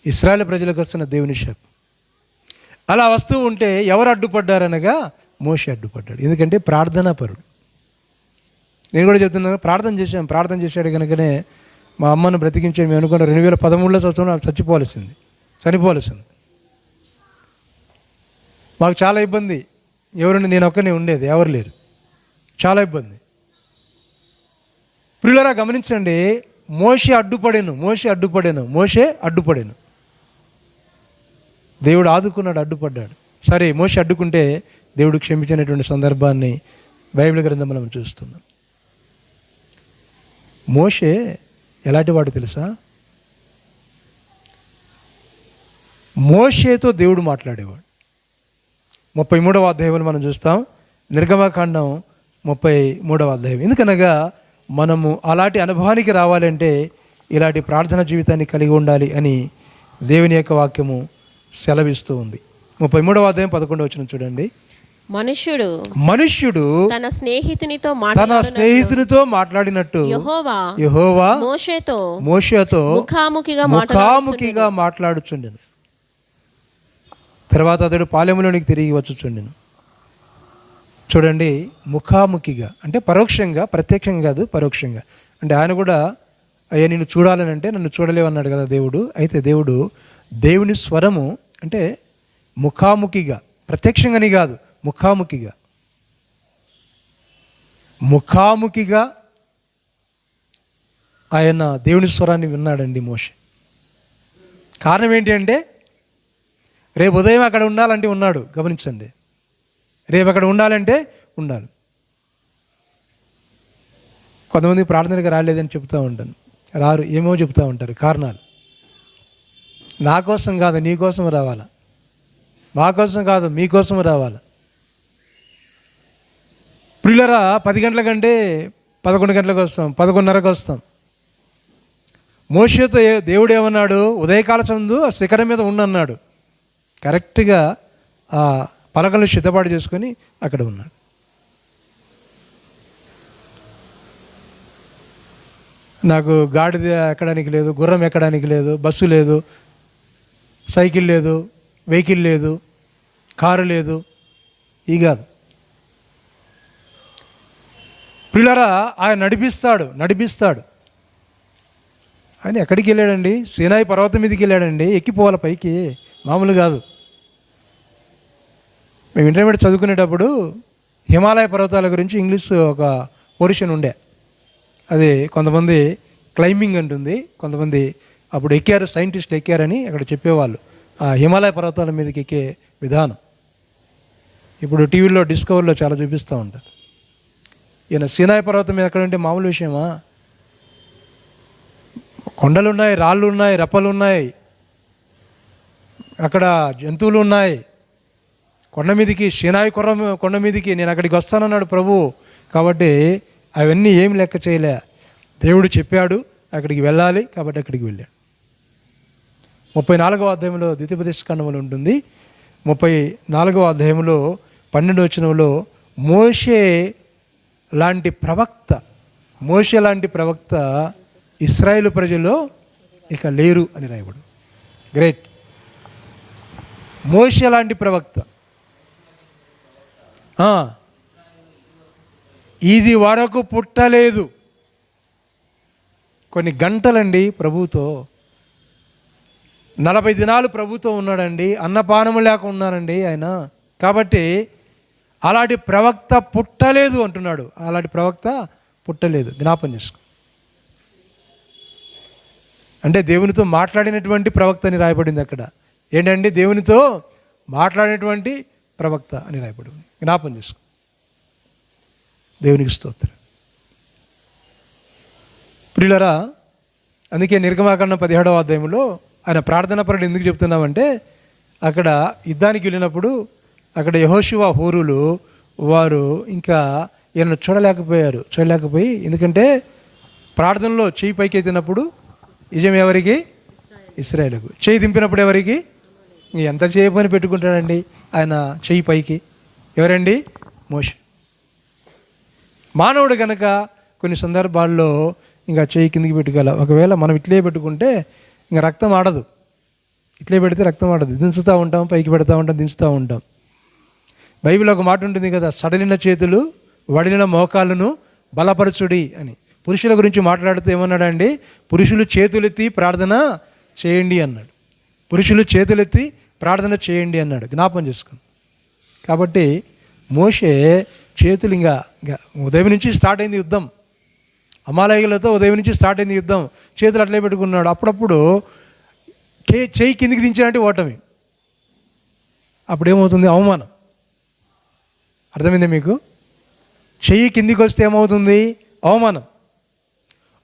ఇశ్రాయేలు ప్రజలకు వస్తున్న దేవుని శాపం. అలా వస్తూ ఉంటే ఎవరు అడ్డుపడ్డారనగా మోషే అడ్డుపడ్డాడు. ఎందుకంటే ప్రార్థనా పరుడు. నేను కూడా చెప్తున్నాను, ప్రార్థన చేశాడు కనుకనే మా అమ్మను బ్రతికించాడు. మేము అనుకున్న 2013 సంవత్సరంలో చనిపోవలసింది. మాకు చాలా ఇబ్బంది. ఎవరుండి, నేను ఒక్కనే ఉండేది, ఎవరు లేరు, చాలా ఇబ్బంది. ప్రియులారా గమనించండి, మోషే అడ్డుపడెను. దేవుడు ఆదుకున్నాడు, అడ్డుపడ్డాడు. సరే, మోషే అడ్డుకుంటే దేవుడు క్షమించినటువంటి సందర్భాన్ని బైబిల్ గ్రంథం మనం చూస్తున్నాం. మోషే ఎలాంటి వాడు తెలుసా? మోషేతో దేవుడు మాట్లాడేవాడు. 33వ అధ్యాయం మనం చూస్తాం, నిర్గమకాండం 33వ అధ్యాయం. ఎందుకనగా మనము అలాంటి అనుభవానికి రావాలంటే ఇలాంటి ప్రార్థన జీవితాన్ని కలిగి ఉండాలి అని దేవుని యొక్క వాక్యము సెలవిస్తూ ఉంది. 33వ అధ్యాయం 11వ వచనం చూడండి. మనుష్యుడు తన స్నేహితునితో మాట్లాడినట్టు యెహోవా మోషేతో ముఖాముఖిగా మాట్లాడుచుండెను. తర్వాత అతడు పాలెములోనికి తిరిగి వచ్చుచుండెను. చూడండి, ముఖాముఖిగా అంటే పరోక్షంగా, ప్రత్యక్షంగా కాదు, పరోక్షంగా. అంటే ఆయన కూడా, అయ్యా నిన్ను చూడాలని అంటే నన్ను చూడలేవన్నాడు కదా దేవుడు. అయితే దేవుని స్వరము అంటే ముఖాముఖిగా, ప్రత్యక్షంగాని కాదు, ముఖాముఖిగా ఆయన దేవుని స్వరాన్ని విన్నాడండి మోషే. కారణం ఏంటి అంటే, రేపు ఉదయం అక్కడ ఉండాలంటే ఉన్నాడు. గమనించండి, రేపు అక్కడ ఉండాలంటే ఉండాలి. కొంతమంది ప్రార్థనకు రాలేదని చెప్తూ ఉంటాను, రారు, ఏమో చెప్తూ ఉంటారు కారణాలు. నా కోసం కాదు, నీ కోసం రావాలా. మా కోసం కాదు, మీకోసం రావాలి. ప్రియులరా, 10 గంటల కంటే 11 గంటలకు వస్తాం, 11:30కు వస్తాం. మోషేతో దేవుడు ఏమన్నాడు? ఉదయకాల సందు ఆ శిఖరం మీద ఉండన్నాడు. కరెక్ట్గా ఆ పలకలను సిద్ధపాటు చేసుకొని అక్కడ ఉన్నాడు. నాకు గాడిద ఎక్కడానికి లేదు, గుర్రం ఎక్కడానికి లేదు, బస్సు లేదు, సైకిల్ లేదు, వెహికల్ లేదు, కారు లేదు, ఈ కాదు. ప్రియులారా, ఆయన నడిపిస్తాడు. ఆయన ఎక్కడికి వెళ్ళాడండి? సీనాయి పర్వతం మీదకి వెళ్ళాడండి. ఎక్కిపోవాలి పైకి, మామూలు కాదు. మేము ఇంటర్మీడియట్ చదువుకునేటప్పుడు హిమాలయ పర్వతాల గురించి ఇంగ్లీష్ ఒక పోర్షన్ ఉండే. అది కొంతమంది క్లైంబింగ్ అంటుంది, కొంతమంది అప్పుడు ఎక్కారు, సైంటిస్ట్ ఎక్కారని అక్కడ చెప్పేవాళ్ళు ఆ హిమాలయ పర్వతాల మీదకి ఎక్కే విధానం. ఇప్పుడు టీవీలో డిస్కవర్లో చాలా చూపిస్తూ ఉంటారు. ఈయన సీనాయి పర్వతం మీద ఎక్కడంటే మామూలు విషయమా? కొండలు ఉన్నాయి, రాళ్ళు ఉన్నాయి, రెప్పలు ఉన్నాయి, అక్కడ జంతువులు ఉన్నాయి. కొండ మీదకి, సీనాయి కొండ మీదకి నేను అక్కడికి వస్తానన్నాడు ప్రభు. కాబట్టి అవన్నీ ఏమి లెక్క చేయలే. దేవుడు చెప్పాడు అక్కడికి వెళ్ళాలి, కాబట్టి అక్కడికి వెళ్ళాడు. 34వ అధ్యాయంలో ద్వితీయోపదేశకాండములో ఉంటుంది. 34వ అధ్యాయంలో 12వ వచనంలో మోషే లాంటి ప్రవక్త ఇశ్రాయేలు ప్రజల్లో ఇక లేరు అని రాయబడు. గ్రేట్. మోషే లాంటి ప్రవక్త ఇది వరకు పుట్టలేదు. కొన్ని గంటలండి ప్రభుతో, 40 దినాలు ప్రభుతో ఉన్నాడండి, అన్నపానము లేక ఉన్నారండి ఆయన. కాబట్టి అలాంటి ప్రవక్త పుట్టలేదు అంటున్నాడు. అలాంటి ప్రవక్త పుట్టలేదు, జ్ఞాపం చేసుకో. అంటే దేవునితో మాట్లాడినటువంటి ప్రవక్త అని రాయబడింది అక్కడ. ఏంటండి? దేవునితో మాట్లాడినటువంటి ప్రవక్త అని రాయబడింది, జ్ఞాపం చేసుకో. దేవునికి స్తోత్రం. ప్రియులరా, అందుకే నిర్గమాకాండం 17వ అధ్యాయంలో ఆయన ప్రార్థన పరుడు ఎందుకు చెప్తున్నామంటే, అక్కడ యుద్ధానికి వెళ్ళినప్పుడు అక్కడ యెహోషువ హూరులు వారు ఇంకా ఈయన చూడలేకపోయి, ఎందుకంటే ప్రార్థనలో చేయి పైకి ఎత్తినప్పుడు విజయం ఎవరికి? ఇశ్రాయేలుకు. చేయి దింపినప్పుడు ఎవరికి? ఎంత చేయి పని పెట్టుకుంటాడండి ఆయన చేయి పైకి? ఎవరండి? మోషే. మానవుడు కనుక కొన్ని సందర్భాల్లో ఇంకా చేయి కిందికి పెట్టుకోవాలి. ఒకవేళ మనం ఇట్లే పెట్టుకుంటే ఇంకా రక్తం ఆడదు. ఇట్లే పెడితే రక్తం ఆడదు. దించుతూ ఉంటాం, పైకి పెడతా ఉంటాం, దించుతూ ఉంటాం. బైబిల్ ఒక మాట ఉంటుంది కదా, సడలిన చేతులు వడిలిన మోకాళ్ళను బలపరచుడి అని. పురుషుల గురించి మాట్లాడుతూ ఏమన్నాడండి? పురుషులు చేతులెత్తి ప్రార్థన చేయండి అన్నాడు. పురుషులు చేతులెత్తి ప్రార్థన చేయండి అన్నాడు, జ్ఞాపం చేసుకుంది. కాబట్టి మోషే చేతులు ఇంకా ఉదయం నుంచి స్టార్ట్ అయింది యుద్ధం. అమాలేయులతో ఉదయం నుంచి స్టార్ట్ అయింది యుద్ధం. చేతులు అట్లే పెట్టుకున్నాడు. అప్పుడప్పుడు చేయి కిందికి దించాడంటే ఓటమి. అప్పుడేమవుతుంది? అవమానం. అర్థమైందా మీకు? చెయ్యి కిందికి వస్తే ఏమవుతుంది? అవమానం.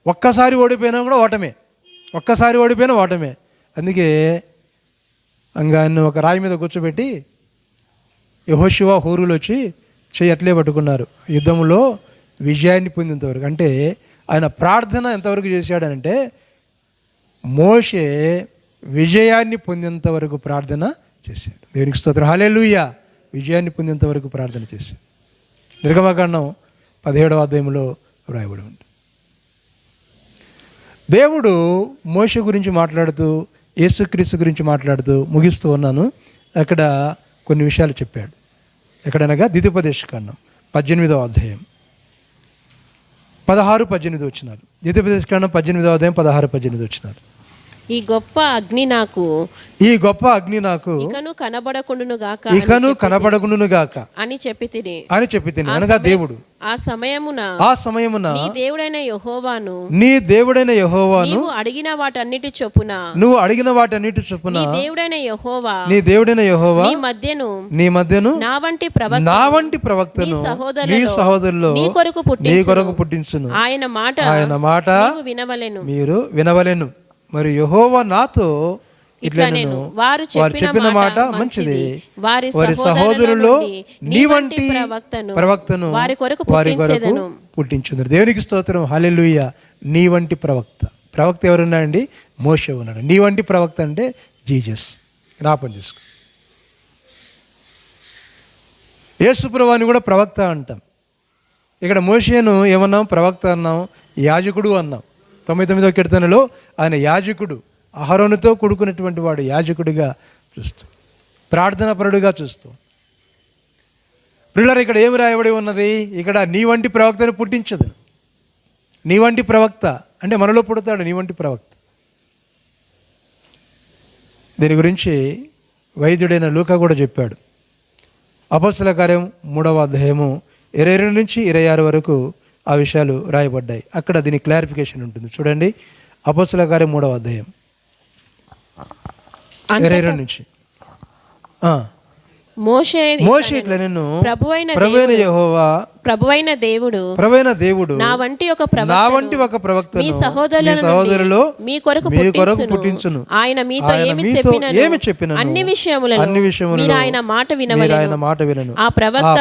ఒక్కసారి ఓడిపోయినా కూడా ఓటమే. అందుకే ఆయన ఒక రాయి మీద కూర్చోబెట్టి యెహోషువ హూరులు వచ్చి చెయ్యి అట్లే పట్టుకున్నారు. యుద్ధంలో విజయాన్ని పొందేంతవరకు. అంటే ఆయన ప్రార్థన ఎంతవరకు చేశాడనంటే, మోషే విజయాన్ని పొందేంత వరకు ప్రార్థన చేశాడు. దేవునికి స్తోత్రం, హల్లెలూయా. విజయాన్ని పొందేంత వరకు ప్రార్థన చేశాడు. నిర్గమకాండం 17వ అధ్యాయంలో వ్రాయబడి ఉంది. దేవుడు మోషే గురించి మాట్లాడుతూ, యేసుక్రీస్తు గురించి మాట్లాడుతూ ముగిస్తూ ఉన్నాను. అక్కడ కొన్ని విషయాలు చెప్పాడు. ఎక్కడనగా ద్వితీయోపదేశకాండం 18వ అధ్యాయం 16-18 వచనాలు. ద్వితీయోపదేశకాండం 18వ అధ్యాయం 16-18 వచనాలు. ఈ గొప్ప అగ్ని నాకు ఇకను కనబడకుండును గాక అని చెప్పి తిని అనగా దేవుడు ఆ సమయమున నీ దేవుడైన యెహోవాను నీవు అడిగిన వాటన్నిటి చొప్పున నీ దేవుడైన యెహోవా నీ మధ్యను నా వంటి ప్రవక్తను నీ సహోదరుల్లో నీ కొరకు పుట్టించును. ఆయన మాట మీరు వినవలెను. మరి యెహోవా నాతో ఇట్లనెను, వారు చెప్పిన మాట మంచిది, వారి సహోదరులలో నీ వంటి ప్రవక్తను వారి కొరకు పుట్టించుందరు. దేవునికి స్తోత్రం, హల్లెలూయా. నీ వంటి ప్రవక్త ఎవరున్నాడండి? మోషే ఉన్నాడు. నీ వంటి ప్రవక్త అంటే జీసస్. జ్ఞాపకం చేసుకో. యేసుప్రభువుని కూడా ప్రవక్త అంటాం. ఇక్కడ మోషేను ఏమన్నాం? ప్రవక్త అన్నాం, యాజకుడు అన్నాం. 99వ కీర్తనలో ఆయన యాజకుడు, అహరోనుతో కూడుకున్నటువంటి వాడు యాజకుడిగా చూస్తూ, ప్రార్థనాపరుడుగా చూస్తూ. ప్రియులారా, ఇక్కడ ఏమి రాయబడి ఉన్నది? ఇక్కడ నీ వంటి ప్రవక్తను పుట్టించదు. నీ వంటి ప్రవక్త అంటే మనలో పుడతాడు నీ వంటి ప్రవక్త. దీని గురించి వైద్యుడైన లూకా కూడా చెప్పాడు. అపోస్తల కార్యం 3వ అధ్యాయము 22 నుంచి 26 వరకు ఆ విషయాలు రాయబడ్డాయి. అక్కడ దీని క్లారిఫికేషన్ ఉంటుంది. చూడండి, అపోస్తల కార్యం 3వ అధ్యాయం 22 నుంచి. మోషే ఇట్లా నిన్ను ప్రభువైన యెహోవా ప్రభువైన దేవుడు నా వంటి ఒక ప్రవక్తను మీ సహోదరులలో మీ కొరకు పుట్టించును. ఆయన మీతో ఏమి చెప్పినను అన్ని విషయములలో మీరు ఆయన మాట వినవలెను. ఆ ప్రవక్త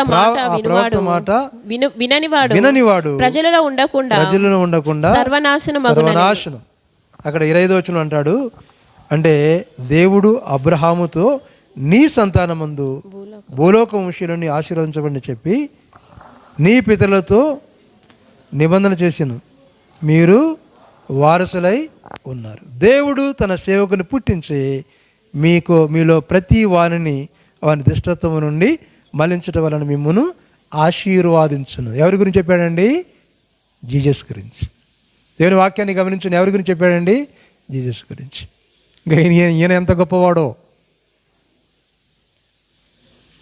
మాట విననివాడు ప్రజలలో ఉండకుండా సర్వనాశనం. అక్కడ 25వ వచనం అంటాడు, అంటే దేవుడు అబ్రహాముతో నీ సంతానమందు భూలోక వంశీయులని ఆశీర్వదించబడి చెప్పి నీ పితరులతో నిబంధన చేసిను, మీరు వారసులై ఉన్నారు. దేవుడు తన సేవకుని పుట్టించి మీలో ప్రతి వారిని వాని దుష్టత్వము నుండి మళ్లించటం వలన మిమ్మును ఆశీర్వాదించును. ఎవరి గురించి చెప్పాడండి? జీసస్ గురించి. దేవుని వాక్యాన్ని గమనించండి. ఎవరి గురించి చెప్పాడండి? జీసస్ గురించి. ఇంకా ఈయన ఎంత గొప్పవాడో.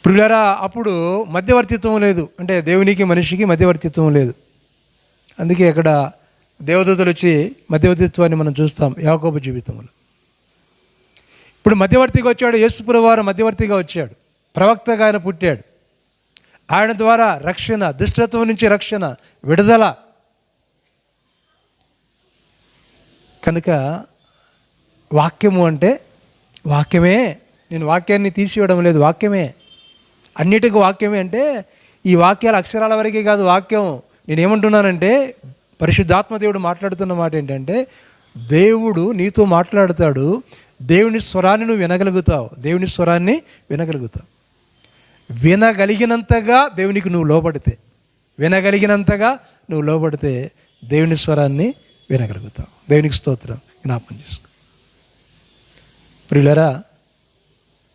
ప్రియులారా, అప్పుడు మధ్యవర్తిత్వం లేదు. అంటే దేవునికి మనిషికి మధ్యవర్తిత్వం లేదు. అందుకే అక్కడ దేవదూతలు వచ్చి మధ్యవర్తిత్వాన్ని మనం చూస్తాం యాకోబు జీవితంలో. ఇప్పుడు మధ్యవర్తిగా వచ్చాడు. యేసుప్రభువు వారు మధ్యవర్తిగా వచ్చాడు. ప్రవక్తగా ఆయన పుట్టాడు. ఆయన ద్వారా రక్షణ, దుష్టత్వం నుంచి రక్షణ, విడుదల. కనుక వాక్యము అంటే వాక్యమే. నేను వాక్యాన్ని తీసివేయడం లేదు, వాక్యమే. అన్నిటికీ వాక్యమే. అంటే ఈ వాక్యాలు అక్షరాల వరకే కాదు వాక్యం. నేనేమంటున్నానంటే పరిశుద్ధాత్మ దేవుడు మాట్లాడుతున్న మాట ఏంటంటే, దేవుడు నీతో మాట్లాడతాడు. దేవుని స్వరాన్ని నువ్వు వినగలుగుతావు. దేవుని స్వరాన్ని వినగలుగుతావు. వినగలిగినంతగా దేవునికి నువ్వు లోబడితే దేవుని స్వరాన్ని వినగలుగుతావు. దేవునికి స్తోత్రం. జ్ఞాపకం చేసుకో ప్రియులారా,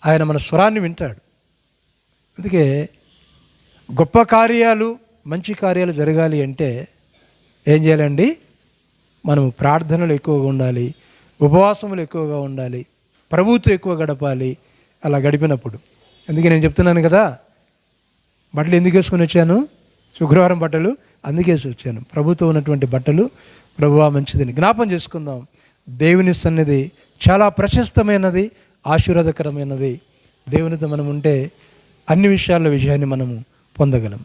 ఆయన మన స్వరాన్ని వింటాడు. అందుకే గొప్ప కార్యాలు, మంచి కార్యాలు జరగాలి అంటే ఏం చేయాలండి? మనం ప్రార్థనలు ఎక్కువగా ఉండాలి, ఉపవాసములు ఎక్కువగా ఉండాలి, ప్రభువుతో ఎక్కువ గడపాలి. అలా గడిపినప్పుడు, అందుకే నేను చెప్తున్నాను కదా, బట్టలు ఎందుకు వేసుకొని వచ్చాను? శుక్రవారం బట్టలు అందుకే వచ్చాను. ప్రభుతో ఉన్నటువంటి బట్టలు. ప్రభువా మంచిదని జ్ఞాపం చేసుకుందాం. దేవుని సన్నిధి చాలా ప్రశస్తమైనది, ఆశీర్వాదకరమైనది. దేవునితో మనం ఉంటే అన్ని విషయాల్లో విజయాన్ని మనము పొందగలం.